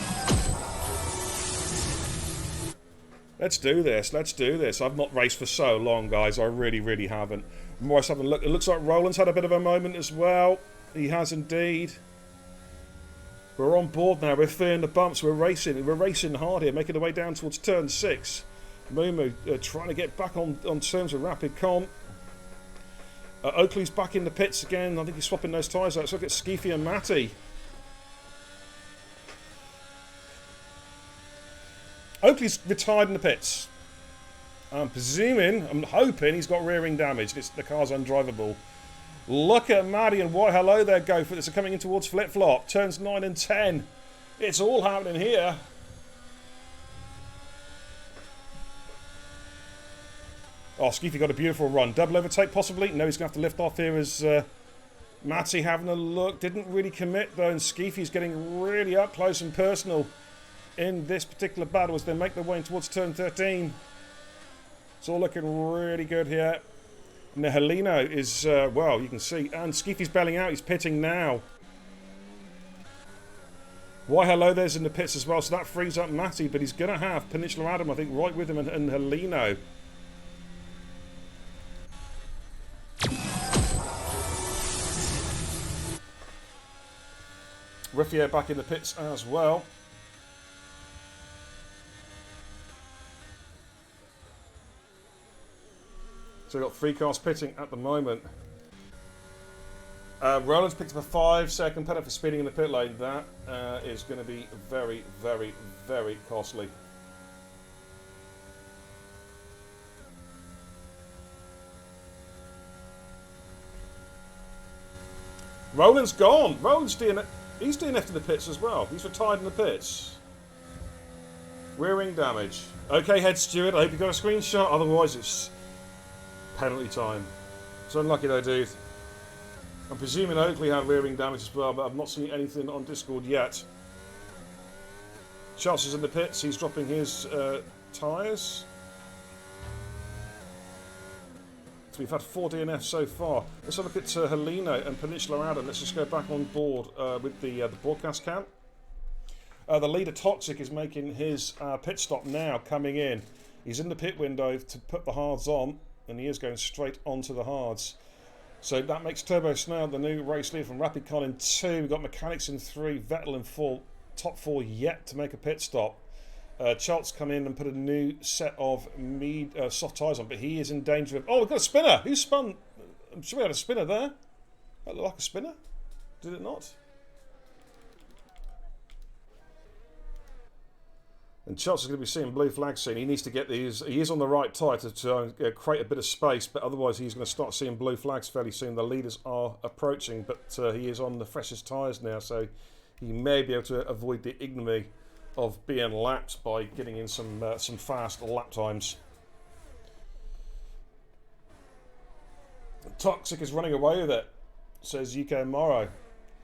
Let's do this. Let's do this. I've not raced for so long, guys. I really, really haven't. Morris having a look. It looks like Roland's had a bit of a moment as well. He has indeed. We're on board now. We're fearing the bumps. We're racing. We're racing hard here, making the way down towards turn 6. Moo trying to get back on terms with Rapid Con. Oakley's back in the pits again. I think he's swapping those tyres out. Let's look at Skeefy and Matty. Oakley's retired in the pits. I'm hoping he's got rear-wing damage. The car's undrivable. Look at Maddie and why hello there, go for this. Are coming in towards flip-flop. Turns 9 and 10. It's all happening here. Oh, Skeefy got a beautiful run. Double overtake possibly. No, he's going to have to lift off here as Matty having a look. Didn't really commit though, and Skeefy's getting really up close and personal in this particular battle as they make their way towards turn 13. It's all looking really good here. Nehelino is, well, you can see, and Skeefy's bailing out, he's pitting now. Why hello there's in the pits as well, so that frees up Matty, but he's going to have Peninsula Adam, I think, right with him, and Helino. Ruffier back in the pits as well. So we've got 3 cars pitting at the moment. Roland's picked up a 5-second penalty for speeding in the pit lane. That is going to be very, very, very costly. Roland's gone. Roland's DNF. He's DNF'd in the pits as well. He's retired in the pits. Rear wing damage. Okay, head steward. I hope you got a screenshot. Otherwise, it's penalty time. It's unlucky though, dude. I'm presuming Oakley had rear wing damage as well, but I've not seen anything on Discord yet. Charles is in the pits. He's dropping his tyres. So we've had 4 DNFs so far. Let's have a look at Helino and Peninsula Adam. Let's just go back on board with the broadcast cam. The leader Toxic is making his pit stop now, coming in. He's in the pit window to put the hards on, and he is going straight onto the hards. So that makes Turbo Snail the new race leader from Rapid Con in 2. We've got Mechanics in 3, Vettel in 4, top 4 yet to make a pit stop. Charles come in and put a new set of soft tyres on, but he is in danger of... Oh, we've got a spinner! Who spun? I'm sure we had a spinner there. That looked like a spinner. Did it not? And Charles is going to be seeing blue flags soon. He needs to get these... He is on the right tyre to create a bit of space, but otherwise he's going to start seeing blue flags fairly soon. The leaders are approaching, but he is on the freshest tyres now, so he may be able to avoid the ignominy of being lapped by getting in some fast lap times. Toxic is running away with it, says UK Morrow.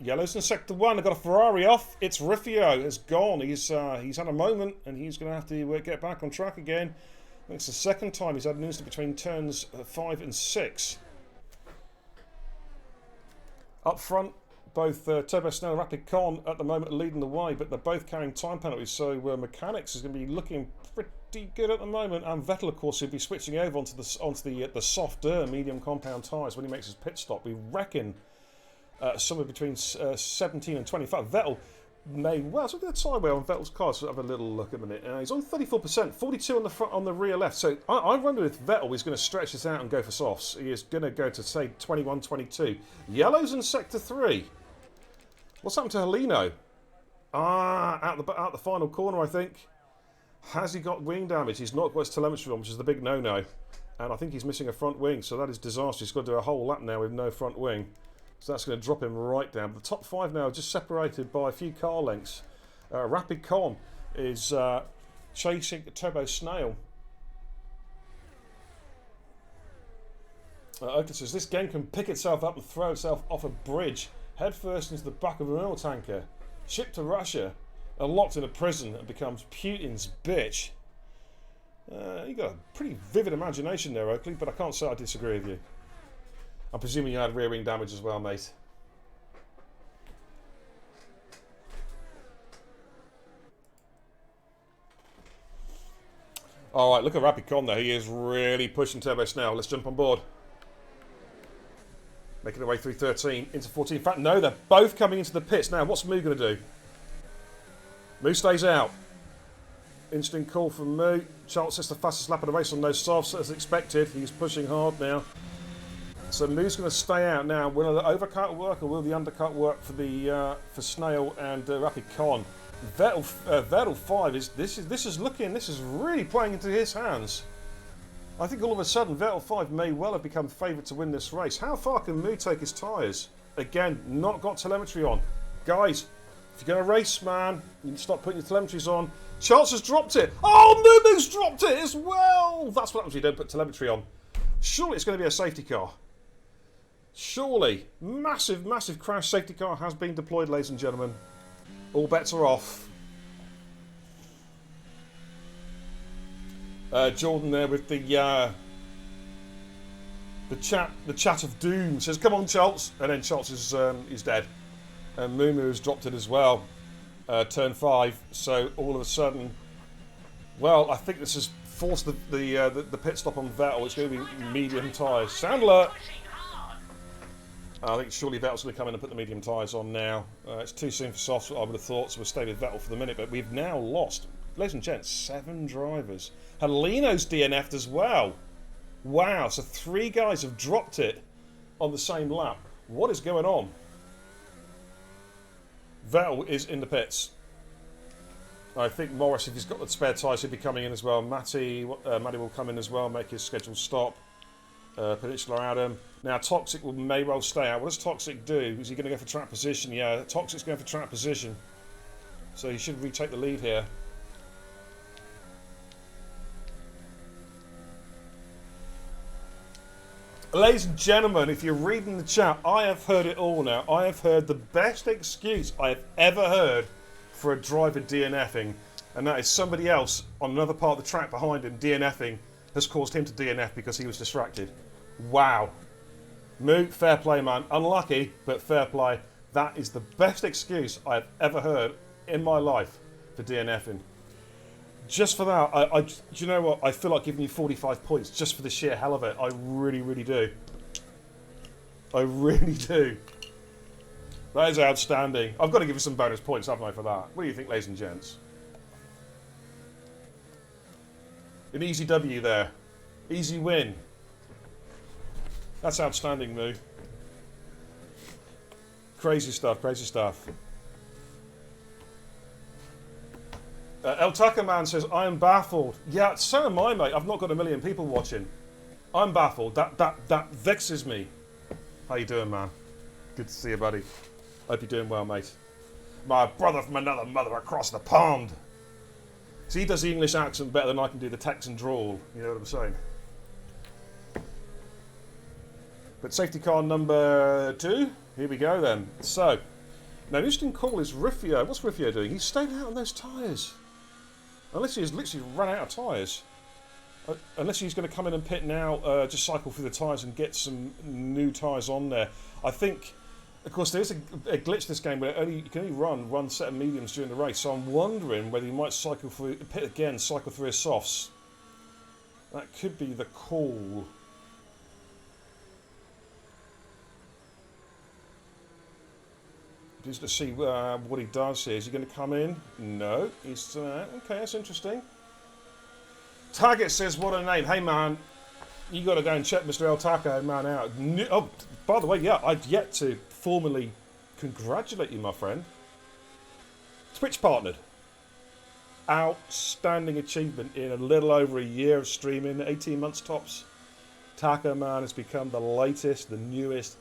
Yellow's in sector 1. They've got a Ferrari off. It's Rufio has gone. He's had a moment and he's going to have to get back on track again. I think it's the second time he's had an instant between turns 5 and 6. Up front, both Turbo Snail and Rapid Con at the moment are leading the way, but they're both carrying time penalties, so Mechanics is going to be looking pretty good at the moment, and Vettel, of course, will be switching over onto the softer medium compound tyres when he makes his pit stop. We reckon somewhere between 17 and 25. Vettel may well. Let's look at the tyre wear on Vettel's car. So have a little look a minute. He's on 34%, 42 on the front, on the rear left. So I wonder if Vettel is going to stretch this out and go for softs. He is going to go to say 21, 22. Yellow's in sector 3. What's happened to Helino? Out the final corner, I think. Has he got wing damage? He's not got his telemetry on, which is the big no-no. And I think he's missing a front wing, so that is disastrous. He's got to do a whole lap now with no front wing. So that's going to drop him right down. But the top 5 now are just separated by a few car lengths. Rapid Con is chasing Turbo Snail. Oakley says, this game can pick itself up and throw itself off a bridge, head first into the back of an oil tanker, shipped to Russia, and locked in a prison and becomes Putin's bitch. You got a pretty vivid imagination there, Oakley, but I can't say I disagree with you. I'm presuming you had rear wing damage as well, mate. Alright, look at Rapid Con there. He is really pushing Turbo Snail. Let's jump on board. Making their way through 13 into 14. In fact, no, they're both coming into the pits. Now, what's Moo going to do? Moo stays out. Interesting call from Moo. Charles sets the fastest lap of the race on no softs as expected. He's pushing hard now. So Moo's going to stay out now. Will the overcut work or will the undercut work for the for Snail and Rapid Con? Vettel 5 this is really playing into his hands. I think all of a sudden Vettel 5 may well have become favourite to win this race. How far can Moo take his tyres? Again, not got telemetry on. Guys, if you're going to race, man, you need to stop putting your telemetries on. Charles has dropped it. Oh, Moo's dropped it as well. That's what happens when you don't put telemetry on. Surely it's going to be a safety car. Surely. Massive, massive crash safety car has been deployed, ladies and gentlemen. All bets are off. Jordan there with the chat of doom says, "Come on, Charles," and then Charles is dead, and Moo has dropped it as well. Turn 5. So all of a sudden, well, I think this has forced the pit stop on Vettel. It's going to be medium tyres. Sound alert. I think surely Vettel's going to come in and put the medium tyres on now. It's too soon for softs, I would have thought, so we'll stay with Vettel for the minute. But we've now lost, ladies and gents, 7 drivers. Helino's DNF'd as well. Wow, so 3 guys have dropped it on the same lap. What is going on? Vettel is in the pits. I think Morris, if he's got the spare tyres, he'll be coming in as well. Matty will come in as well, make his scheduled stop. Peninsula Adam. Now Toxic may well stay out. What does Toxic do? Is he going to go for track position? Yeah, Toxic's going for track position. So he should retake the lead here. Ladies and gentlemen, if you're reading the chat, I have heard it all now. I have heard the best excuse I have ever heard for a driver DNFing, and that is somebody else on another part of the track behind him DNFing has caused him to DNF because he was distracted. Wow. Moo, fair play, man. Unlucky, but fair play. That is the best excuse I've ever heard in my life for DNFing. Just for that, do you know what? I feel like giving you 45 points just for the sheer hell of it. I really, really do. I really do. That is outstanding. I've got to give you some bonus points, haven't I, for that? What do you think, ladies and gents? An easy W there. Easy win. That's outstanding, Moo. Crazy stuff, crazy stuff. El Tucker Man says, I am baffled. Yeah, so am I, mate. I've not got a million people watching. I'm baffled. That vexes me. How you doing, man? Good to see you, buddy. Hope you're doing well, mate. My brother from another mother across the pond. See, he does the English accent better than I can do the Texan drawl. You know what I'm saying? But safety car number 2. Here we go then. So, now an interesting call is Riffio. What's Riffio doing? He's staying out on those tyres. Unless he's literally run out of tyres. Unless he's going to come in and pit now, just cycle through the tyres and get some new tyres on there. I think, of course, there is a glitch this game where you can only run one set of mediums during the race. So I'm wondering whether he might cycle through, pit again, cycle through his softs. That could be the call. Just to see what he does here. Is he going to come in? No. He's okay, that's interesting. Target says, what a name. Hey, man, you got to go and check Mr. El Taco, man, out. Oh, by the way, yeah, I've yet to formally congratulate you, my friend. Twitch partnered. Outstanding achievement in a little over a year of streaming, 18 months tops. Takerman has become the latest, the newest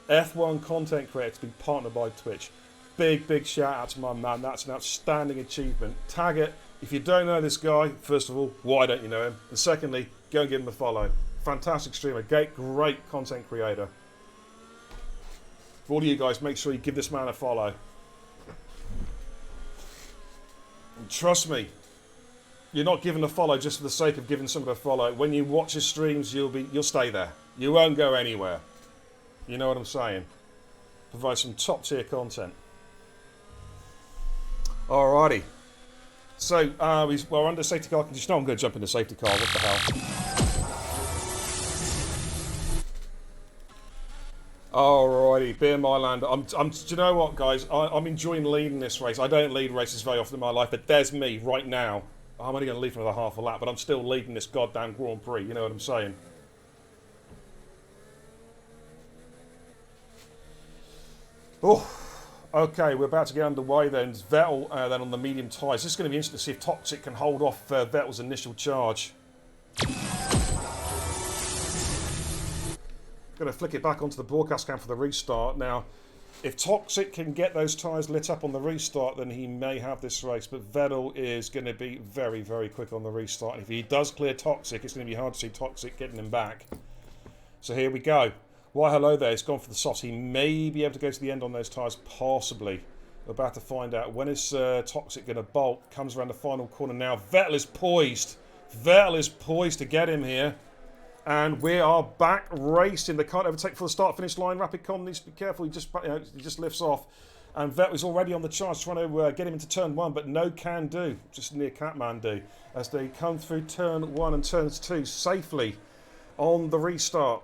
F1 content creator to be partnered by Twitch. Big shout out to my man. That's an outstanding achievement. Tag it. If you don't know this guy, first of all, why don't you know him? And secondly, go and give him a follow. Fantastic streamer, great content creator. For all of you guys, make sure you give this man a follow. And trust me, you're not giving a follow just for the sake of giving someone a follow. When you watch his streams, you'll stay there. You won't go anywhere. You know what I'm saying? Provide some top tier content. Alrighty. So we're under safety car condition. No, I'm going to jump in the safety car. What the hell? Alrighty, Beer Myland. Do you know what, guys? I'm enjoying leading this race. I don't lead races very often in my life, but there's me right now. I'm only going to lead for another half a lap, but I'm still leading this goddamn Grand Prix. You know what I'm saying? Oh, okay. We're about to get underway then. Vettel then on the medium tyres. This is going to be interesting to see if Toxic can hold off Vettel's initial charge. Going to flick it back onto the broadcast cam for the restart. Now, if Toxic can get those tyres lit up on the restart, then he may have this race. But Vettel is going to be very quick on the restart. And if he does clear Toxic, it's going to be hard to see Toxic getting him back. So here we go. Why hello there, he's gone for the softs. He may be able to go to the end on those tyres, possibly. We're about to find out. When is Toxic going to bolt? Comes around the final corner now. Vettel is poised. Vettel is poised to get him here. And we are back racing. They can't overtake for the start-finish line. Rapid needs to be careful. He just lifts off. And Vettel is already on the charge, trying to get him into turn 1, but no can do. Just near Kathmandu. As they come through turn 1 and turn 2 safely on the restart.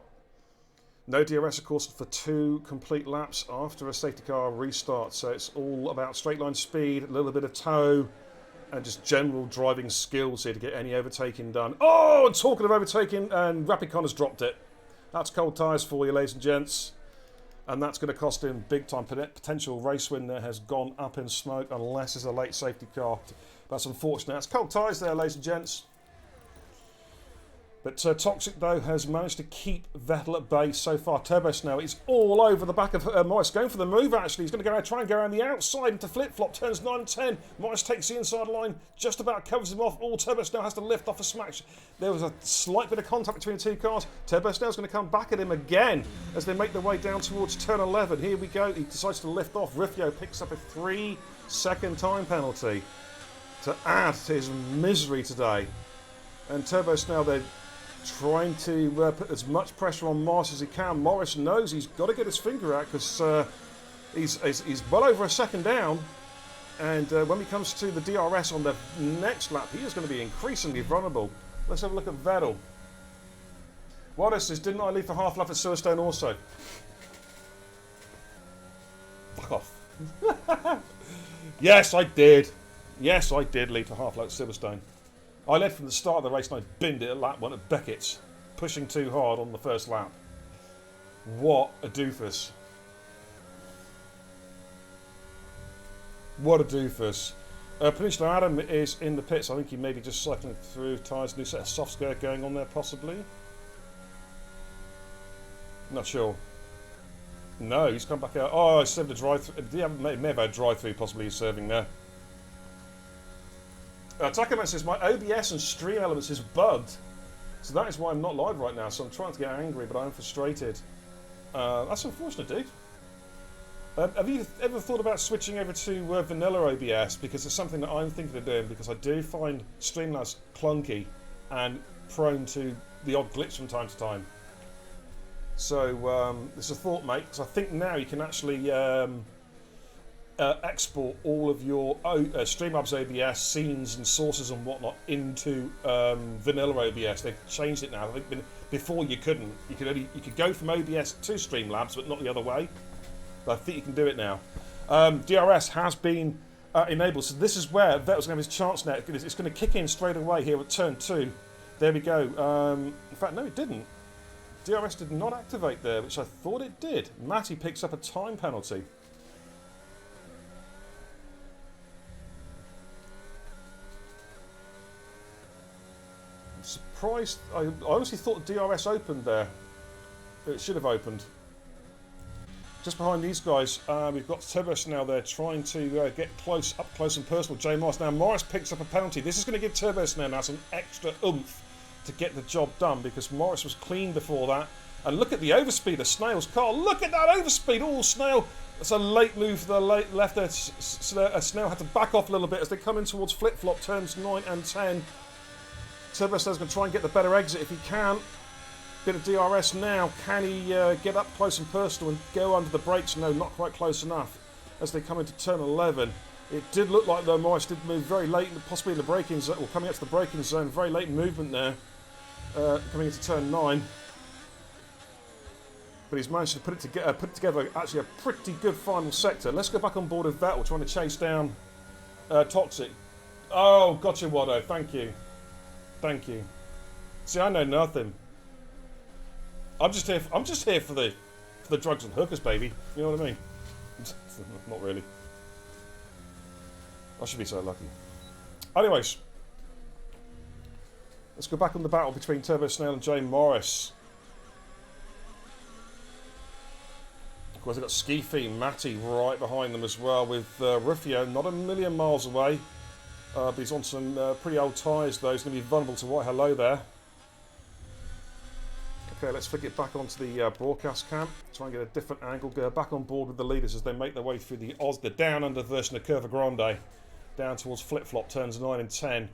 No DRS, of course, for 2 complete laps after a safety car restart. So it's all about straight line speed, a little bit of toe, and just general driving skills here to get any overtaking done. Oh, and talking of overtaking, and Rapid has dropped it. That's cold tyres for you, ladies and gents. And that's going to cost him big time. Potential race win there has gone up in smoke unless it's a late safety car. That's unfortunate. That's cold tyres there, ladies and gents. But Toxic, though, has managed to keep Vettel at bay so far. Turbo Snow is all over the back of Morris. Going for the move, actually. He's going to try and go around the outside into flip-flop. Turns 9 and 10. Morris takes the inside line. Just about covers him off. All Turbo Snow has to lift off a smash. There was a slight bit of contact between the two cars. Turbo Snow's going to come back at him again as they make their way down towards turn 11. Here we go. He decides to lift off. Rifio picks up a 3-second time penalty to add to his misery today. And Turbo Snow, they're trying to put as much pressure on Morris as he can. Morris knows he's got to get his finger out because he's well over a second down. And when he comes to the DRS on the next lap, he is going to be increasingly vulnerable. Let's have a look at Vettel. What is this? Didn't I leave for half lap at Silverstone also? Fuck off. Yes, I did. Yes, I did leave for half lap at Silverstone. I led from the start of the race and I binned it at lap 1 at Beckett's, pushing too hard on the first lap. What a doofus. What a doofus. Peninsula Adam is in the pits. I think he may be just cycling through tyres. New set of soft skirt going on there, possibly. Not sure. No, he's come back out. Oh, he served a drive-through. May have had a drive-through, possibly he's serving there. Takerman says, my OBS and stream elements is bugged. So that is why I'm not live right now. So I'm trying to get angry, but I'm frustrated. That's unfortunate, dude. Have you ever thought about switching over to vanilla OBS? Because it's something that I'm thinking of doing, because I do find Streamlabs clunky and prone to the odd glitch from time to time. So it's a thought, mate, because I think now you can actually export all of your Streamlabs OBS scenes and sources and whatnot into vanilla OBS. They've changed it now. I think before you couldn't. You could go from OBS to Streamlabs, but not the other way. But I think you can do it now. DRS has been enabled, so this is where Vettel's going to have his chance now. It's going to kick in straight away here at turn 2. There we go. In fact, no, it didn't. DRS did not activate there, which I thought it did. Matty picks up a time penalty. surprised. I honestly thought DRS opened there. It should have opened. Just behind these guys, we've got Turbos now there trying to get up close and personal. Jay Morris. Now Morris picks up a penalty. This is going to give Turbos now some extra oomph to get the job done, because Morris was clean before that. And look at the overspeed of Snail's car. Look at that overspeed. Oh, Snail. That's a late move for the left there. Snail had to back off a little bit as they come in towards flip-flop turns 9 and 10. Turbos going to try and get the better exit if he can. Bit of DRS now. Can he get up close and personal and go under the brakes? No, not quite close enough. As they come into turn 11, it did look like though Morris did move very late, possibly in the braking zone, or coming out to the braking zone. Very late movement there, coming into turn 9. But he's managed to put together actually a pretty good final sector. Let's go back on board with Vettel, trying to chase down Toxic. Oh, gotcha, Wado. Thank you. Thank you. See, I know nothing. I'm just here for the drugs and hookers, baby. You know what I mean? Not really. I should be so lucky. Anyways, let's go back on the battle between Turbo Snail and Jay Morris. Of course, they've got Skeefy and Matty right behind them as well, with Rufio not a million miles away. But he's on some pretty old tyres though. He's going to be vulnerable to white hello there. Okay, let's flick it back onto the broadcast cam. Try and get a different angle. Go back on board with the leaders as they make their way through the down under version of Curva Grande. Down towards flip-flop turns 9 and 10.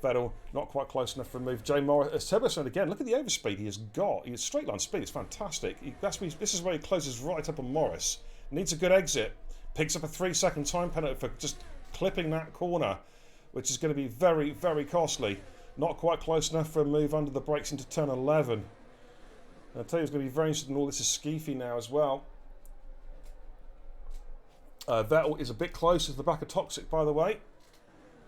Vettel not quite close enough for a move. Jay Morris, Turbo Snail again. Look at the overspeed he has got. His straight line speed is fantastic. This is where he closes right up on Morris. Needs a good exit. Picks up a 3-second time penalty for just clipping that corner, which is going to be very, very costly. Not quite close enough for a move under the brakes into turn 11. I'll tell you, it's going to be very interesting. All this is Skeefy now as well. Vettel is a bit closer to the back of Toxic, by the way.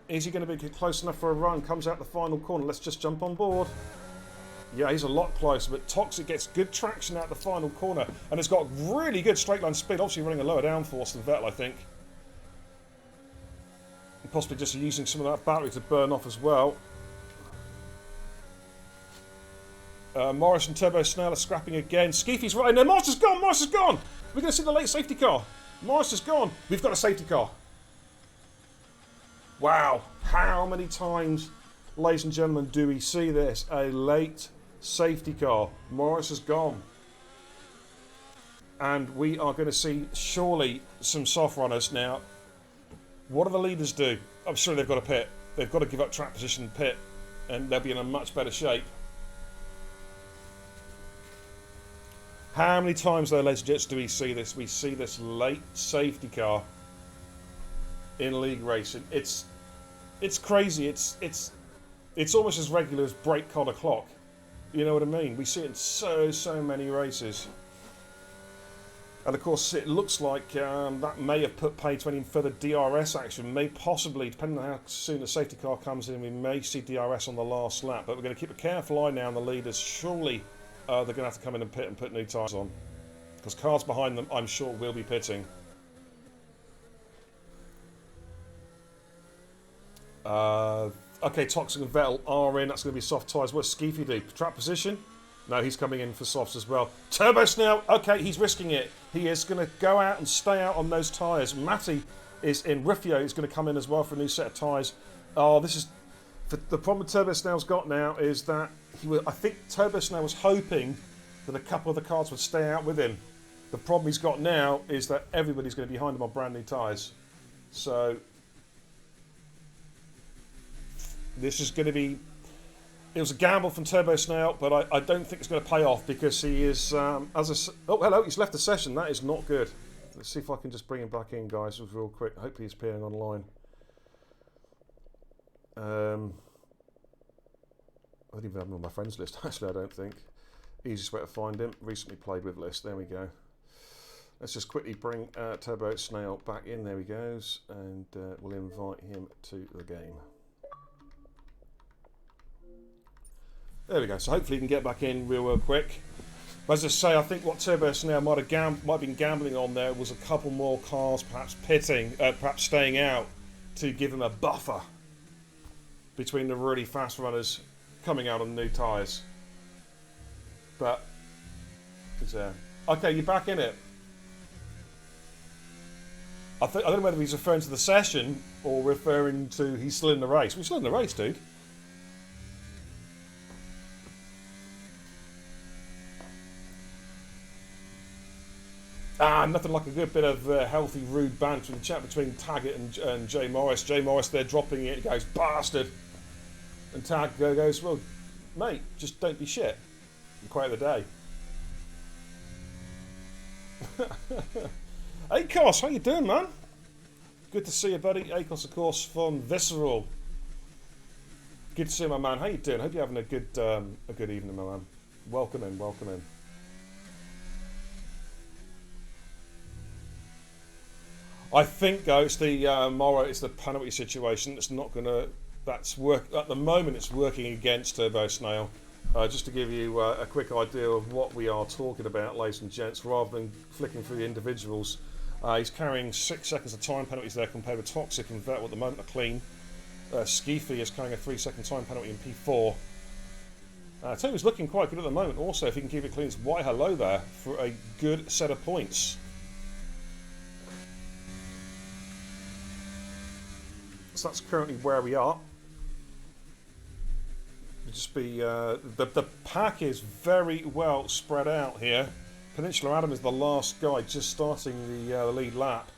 Is he going to be close enough for a run? Comes out the final corner. Let's just jump on board. Yeah, he's a lot closer, but Toxic gets good traction out the final corner, and it's got really good straight line speed. Obviously running a lower downforce than Vettel, I think. And possibly just using some of that battery to burn off as well. Morris and Turbo Snail are scrapping again. Skeefy's right in there. Morris is gone! Morris is gone! We're going to see the late safety car. Morris is gone. We've got a safety car. Wow. How many times, ladies and gentlemen, do we see this? A late safety car. Morris is gone. And we are going to see, surely, some soft runners now. What do the leaders do? I'm sure they've got to pit. They've got to give up track position and pit. And they'll be in a much better shape. How many times, though, ladies and gents, do we see this? We see this late safety car in league racing. It's crazy. It's almost as regular as brake cod o'clock. You know what I mean? We see it in so many races. And of course, it looks like that may have put paid to any further DRS action. May possibly, depending on how soon the safety car comes in, we may see DRS on the last lap. But we're going to keep a careful eye now on the leaders. Surely they're going to have to come in and pit and put new tyres on. Because cars behind them, I'm sure, will be pitting. Okay, Toxic and Vettel are in. That's going to be soft tyres. What's Skeefy do? Trap position? No, he's coming in for softs as well. Turbo Snail, okay, he's risking it. He is going to go out and stay out on those tyres. Matty is in. Rufio is going to come in as well for a new set of tyres. Oh, this is... The problem with Turbo Snail's got now is that I think Turbo Snail was hoping that a couple of the cars would stay out with him. The problem he's got now is that everybody's going to be behind him on brand new tyres. So this is going to be... It was a gamble from Turbo Snail, but I don't think it's going to pay off because he is... oh, hello, he's left the session. That is not good. Let's see if I can just bring him back in, guys, real quick. Hopefully he's appearing online. I don't even have him on my friends list, actually, I don't think. Easiest way to find him. Recently played with list. There we go. Let's just quickly bring Turbo Snail back in. There he goes. And we'll invite him to the game. There we go. So hopefully he can get back in real quick. But as I say, I think what Turbo Snail might have been gambling on there was a couple more cars perhaps pitting, perhaps staying out to give him a buffer between the really fast runners coming out on new tyres. But it's okay, you're back in it. I don't know whether he's referring to the session or referring to he's still in the race. We're still in the race, dude. Nothing like a good bit of healthy, rude banter in the chat between Taggart and Jay Morris. Jay Morris, they're dropping it. He goes, bastard. And Taggart goes, well, mate, just don't be shit. Quite the day. Akos, how you doing, man? Good to see you, buddy. Akos, of course, from Visceral. Good to see you, my man. How you doing? Hope you're having a good evening, my man. Welcome in, welcome in. I think, though, it's the Morrow, it's the penalty situation. It's not going to. That's work at the moment. It's working against Turbo Snail. Just to give you a quick idea of what we are talking about, ladies and gents, rather than flicking through the individuals. He's carrying 6 seconds of time penalties there compared with Toxic and Vettel at the moment are clean. Skeefy is carrying a 3-second time penalty in P4. Toby's looking quite good at the moment. Also, if he can keep it clean, it's White Hello there for a good set of points. So that's currently where we are. Just be the pack is very well spread out here. Peninsula Adam is the last guy just starting the lead lap,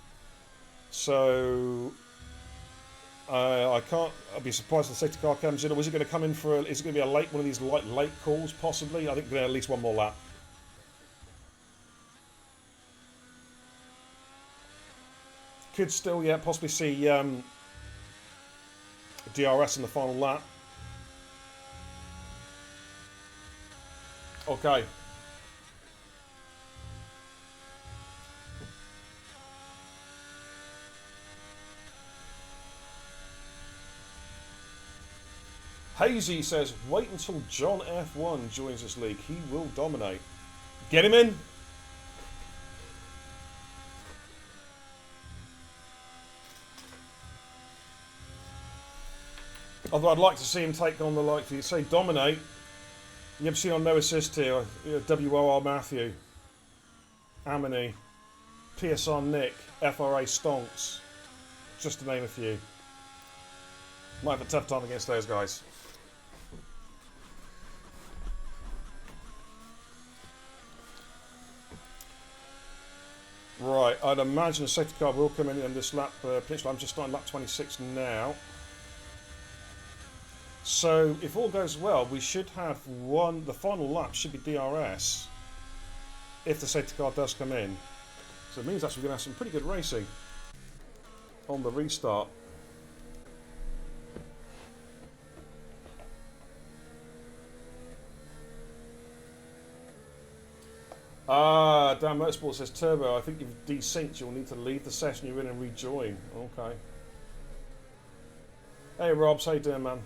so I can't. I'd be surprised if the safety car comes in. Or is it going to come in for? Is it going to be a late one of these late calls? Possibly. I think we're going to at least one more lap. Could still, yeah, possibly see DRS in the final lap. Okay. Hazy says, wait until John F1 joins this league. He will dominate. Get him in. Although I'd like to see him take on the, like you say, dominate. You ever seen on No Assist here, WOR Matthew, Amini, PSR Nick, FRA Stonks, just to name a few. Might have a tough time against those guys. Right, I'd imagine a safety car will come in this lap. Peninsula, I'm just starting lap 26 now. So, if all goes well, we should have the final lap should be DRS if the safety car does come in. So it means actually we're going to have some pretty good racing on the restart. Dan Motorsport says, Turbo, I think you've desynced. You'll need to leave the session you're in and rejoin. Okay. Hey, Rob, how you doing, man?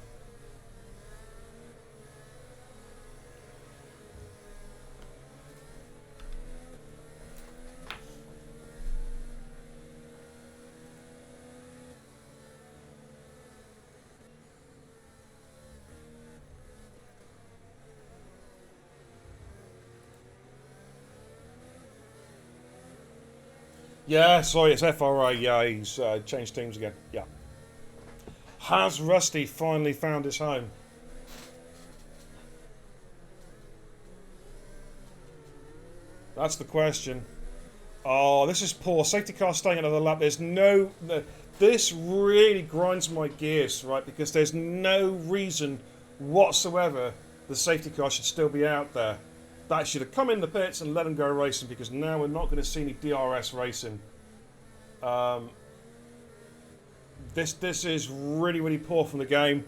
Yeah, sorry, it's FRA. Yeah, he's changed teams again. Yeah. Has Rusty finally found his home? That's the question. Oh, this is poor. Safety car staying another lap. There's no... This really grinds my gears, right? Because there's no reason whatsoever the safety car should still be out there. That should have come in the pits and let them go racing, because now we're not going to see any DRS racing. This is really, really poor from the game.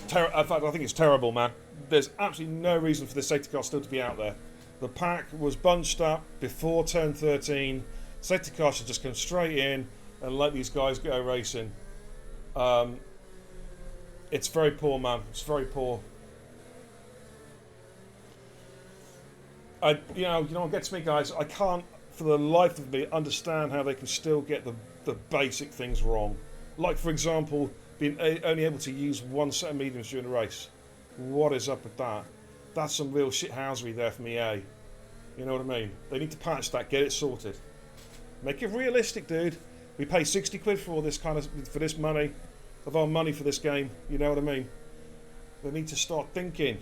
In fact, I think it's terrible, man. There's absolutely no reason for the safety car still to be out there. The pack was bunched up before turn 13. Safety car should just come straight in and let these guys go racing. It's very poor, man. It's very poor. You know what gets me, guys? I can't, for the life of me, understand how they can still get the basic things wrong. Like, for example, being only able to use one set of mediums during the race. What is up with that? That's some real shithousery there from EA. You know what I mean? They need to patch that, get it sorted. Make it realistic, dude. We pay 60 quid for all this for this money, of our money for this game. You know what I mean? They need to start thinking.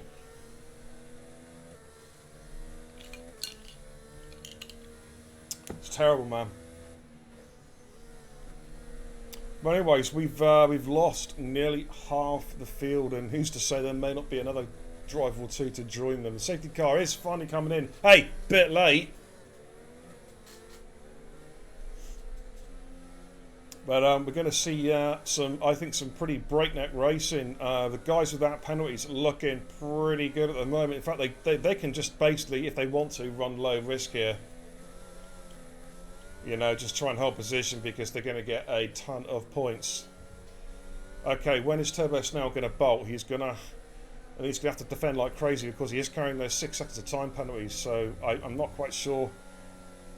It's terrible, man. But anyways, we've lost nearly half the field, and who's to say there may not be another driver or two to join them. The safety car is finally coming in. Hey, bit late. But we're going to see I think some pretty breakneck racing. The guys without penalties looking pretty good at the moment. In fact, they can just basically, if they want to, run low risk here. You know, just try and hold position because they're going to get a ton of points. Okay, when is Turbo Snell going to bolt? He's going to have to defend like crazy because he is carrying those 6 seconds of time penalties. So I'm not quite sure,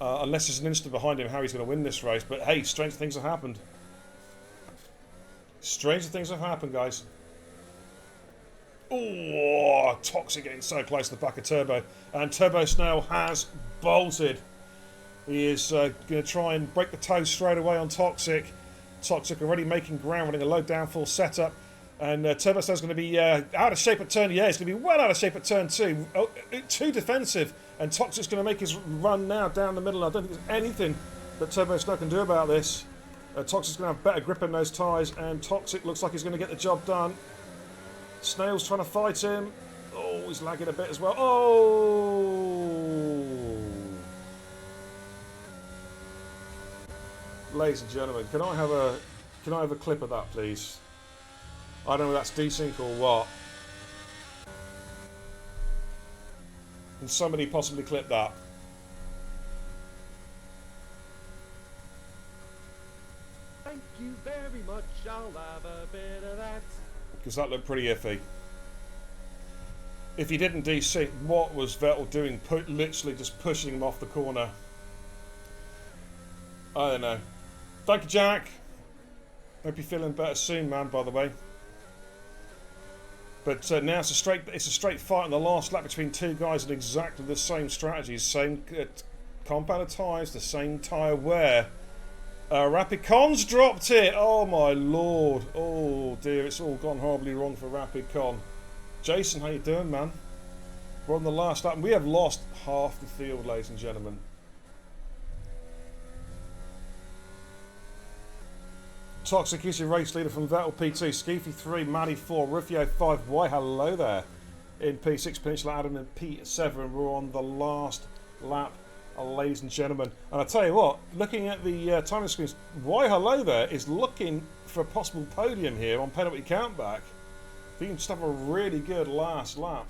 unless there's an instant behind him, how he's going to win this race. But hey, strange things have happened. Stranger things have happened, guys. Oh, Toxic getting so close to the back of Turbo. And Turbo Snell has bolted. He is going to try and break the toe straight away on Toxic. Toxic already making ground, running a low downforce setup. And Turbo Snell's going to be out of shape at turn. Yeah, he's going to be well out of shape at turn 2. Oh, too defensive. And Toxic's going to make his run now down the middle. I don't think there's anything that Turbo Snell can do about this. Toxic's going to have better grip in those tyres. And Toxic looks like he's going to get the job done. Snail's trying to fight him. Oh, he's lagging a bit as well. Oh! Ladies and gentlemen, can I have a clip of that, please? I don't know if that's desync or what. Can somebody possibly clip that? Thank you very much. I'll have a bit of that. Because that looked pretty iffy. If he didn't desync, what was Vettel doing? Literally just pushing him off the corner. I don't know. Thank you, Jack. Hope you're feeling better soon, man, by the way. But now it's a straight fight on the last lap between two guys with exactly the same strategies, same compound of tyres, the same tyre wear. Rapid Con's dropped it. Oh my lord. Oh dear, it's all gone horribly wrong for Rapid Con. Jason, how you doing, man? We're on the last lap and we have lost half the field, ladies and gentlemen. Toxic is your race leader from Vettel P2, Skeefy 3, Maddie 4, Rufio 5. Why hello there in P6, Peninsula Adam in P7. We're on the last lap, ladies and gentlemen. And I tell you what, looking at the timing screens, why hello there is looking for a possible podium here on penalty countback. I think you can just have a really good last lap.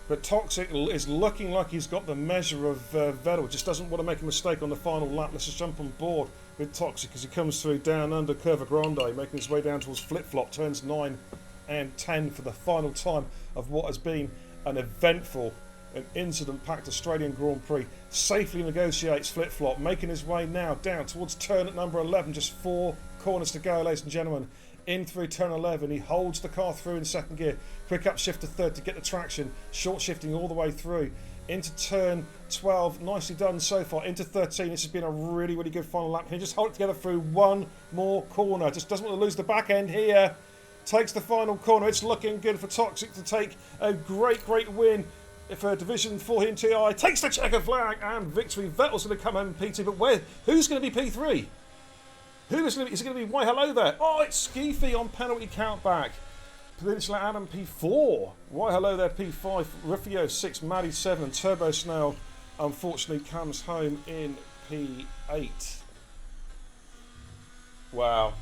But Toxic is looking like he's got the measure of Vettel. Just doesn't want to make a mistake on the final lap. Let's just jump on board with Toxic as he comes through down under Curva Grande, making his way down towards flip-flop, turns 9 and 10 for the final time of what has been an eventful and incident-packed Australian Grand Prix. Safely negotiates flip-flop, making his way now down towards turn at number 11. Just 4 corners to go, ladies and gentlemen. In through turn 11, he holds the car through in second gear. Quick up shift to third to get the traction. Short shifting all the way through. Into turn 12, nicely done so far. Into 13, this has been a really, really good final lap. He just hold it together through one more corner. Just doesn't want to lose the back end here. Takes the final corner. It's looking good for Toxic to take a great, great win for Division 4 here in TI. Takes the checker flag and victory. Vettel's going to come home in P2, but who's going to be P3? Who is it going to be? Why hello there? Oh, it's Skeefy on penalty countback. Peninsula Adam P4. Why hello there P5. Rufio 6, Maddie 7. Turbo Snell unfortunately comes home in P8. Wow.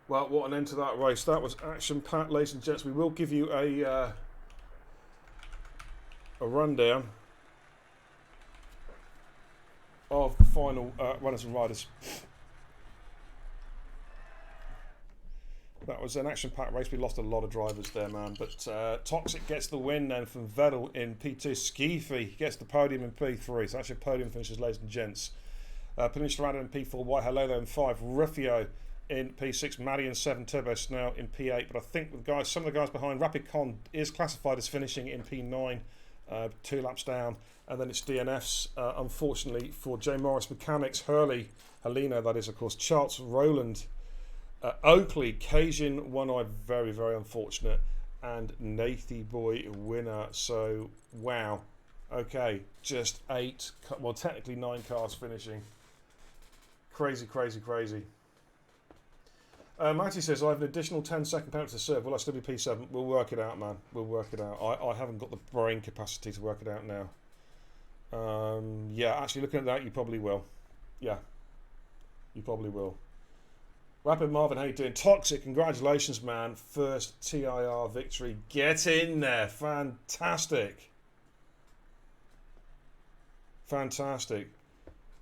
Well, what an end to that race. That was action-packed, ladies and gents. We will give you a rundown of the final runners and riders. That was an action-packed race. We lost a lot of drivers there, man. But Toxic gets the win then from Vettel in P2. Skeefy gets the podium in P3. So actually podium finishes, ladies and gents. Peninsula in P4. White Hello in 5. Ruffio in P6. Maddie in 7. Turbo Snow in P8. But I think the guys, some of the guys behind, Rapid Con is classified as finishing in P9. 2 laps down. And then it's DNFs, unfortunately, for J. Morris Mechanics, Hurley, Helena, that is, of course, Charles Rowland, Oakley, Cajun, One-Eye, very, very unfortunate, and Nathy Boy winner. So, wow. Okay, just 8, well, technically 9 cars finishing. Crazy, crazy, crazy. Matty says, I have an additional 10-second penalty to serve. Will I still be P7? We'll work it out, man. We'll work it out. I haven't got the brain capacity to work it out now. Yeah, actually, looking at that, you probably will. Yeah, you probably will. Rapid Marvin, how you doing? Toxic, congratulations, man. First TIR victory. Get in there. Fantastic. Fantastic.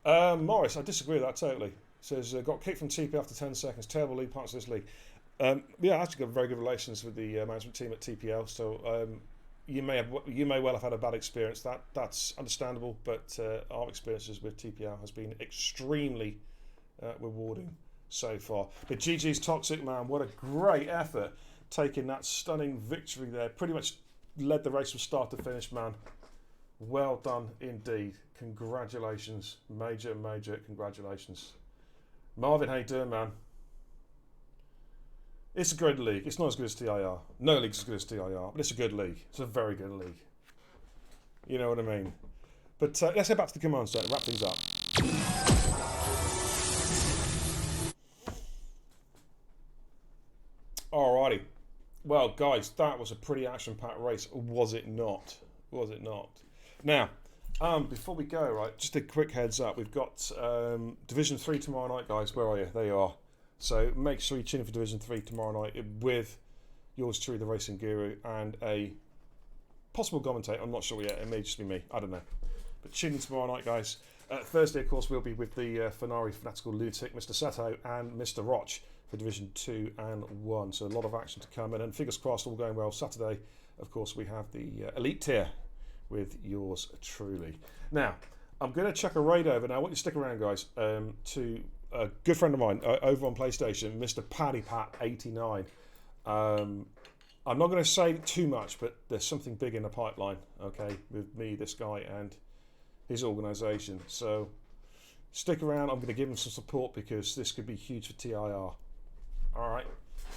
Morris, I disagree with that totally. Says, got kicked from TP after 10 seconds. Terrible lead parts of this league. Yeah, I actually got very good relations with the management team at TPL. So you may well have had a bad experience. That's understandable. But our experiences with TPL has been extremely rewarding so far. But GG's Toxic, man. What a great effort taking that stunning victory there. Pretty much led the race from start to finish, man. Well done indeed. Congratulations. Major, major congratulations. Marvin, how you doing, man? It's a good league. It's not as good as TIR. No league's as good as TIR, but it's a good league. It's a very good league. You know what I mean? But let's head back to the command center, wrap things up. Alrighty. Well, guys, that was a pretty action-packed race, was it not? Was it not? Now, before we go, right, just a quick heads up. We've got Division 3 tomorrow night, guys. Where are you? There you are. So make sure you tune in for Division 3 tomorrow night with yours truly, the Racing Guru, and a possible commentator. I'm not sure yet. It may just be me. I don't know. But tune in tomorrow night, guys. Thursday, of course, we'll be with the Fenari Fanatical Lunatic, Mr. Sato, and Mr. Roch for Division 2 and 1. So a lot of action to come. And then fingers crossed, all going well. Saturday, of course, we have the Elite Tier with yours truly. Now, I'm going to chuck a raid over. Now, I want you to stick around, guys, to a good friend of mine over on PlayStation, Mr. Paddy Pat 89. I'm not going to say too much, but there's something big in the pipeline, okay, with me, this guy, and his organisation. So stick around. I'm going to give him some support because this could be huge for TIR. All right.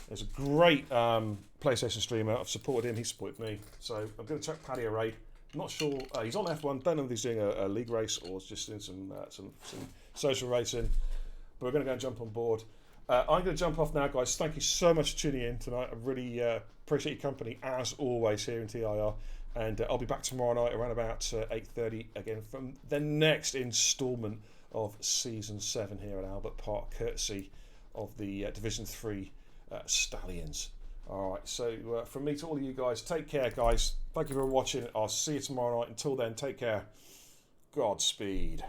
There's a great PlayStation streamer. I've supported him. He supported me. So I'm going to chuck Paddy a raid. Not sure. He's on F1. Don't know if he's doing a league race or just doing some social racing. But we're going to go and jump on board. I'm going to jump off now, guys. Thank you so much for tuning in tonight. I really appreciate your company, as always, here in TIR. And I'll be back tomorrow night around about 8:30 again from the next instalment of Season 7 here at Albert Park, courtesy of the Division 3 Stallions. All right, so from me to all of you guys, take care, guys. Thank you for watching. I'll see you tomorrow night. Until then, take care. Godspeed.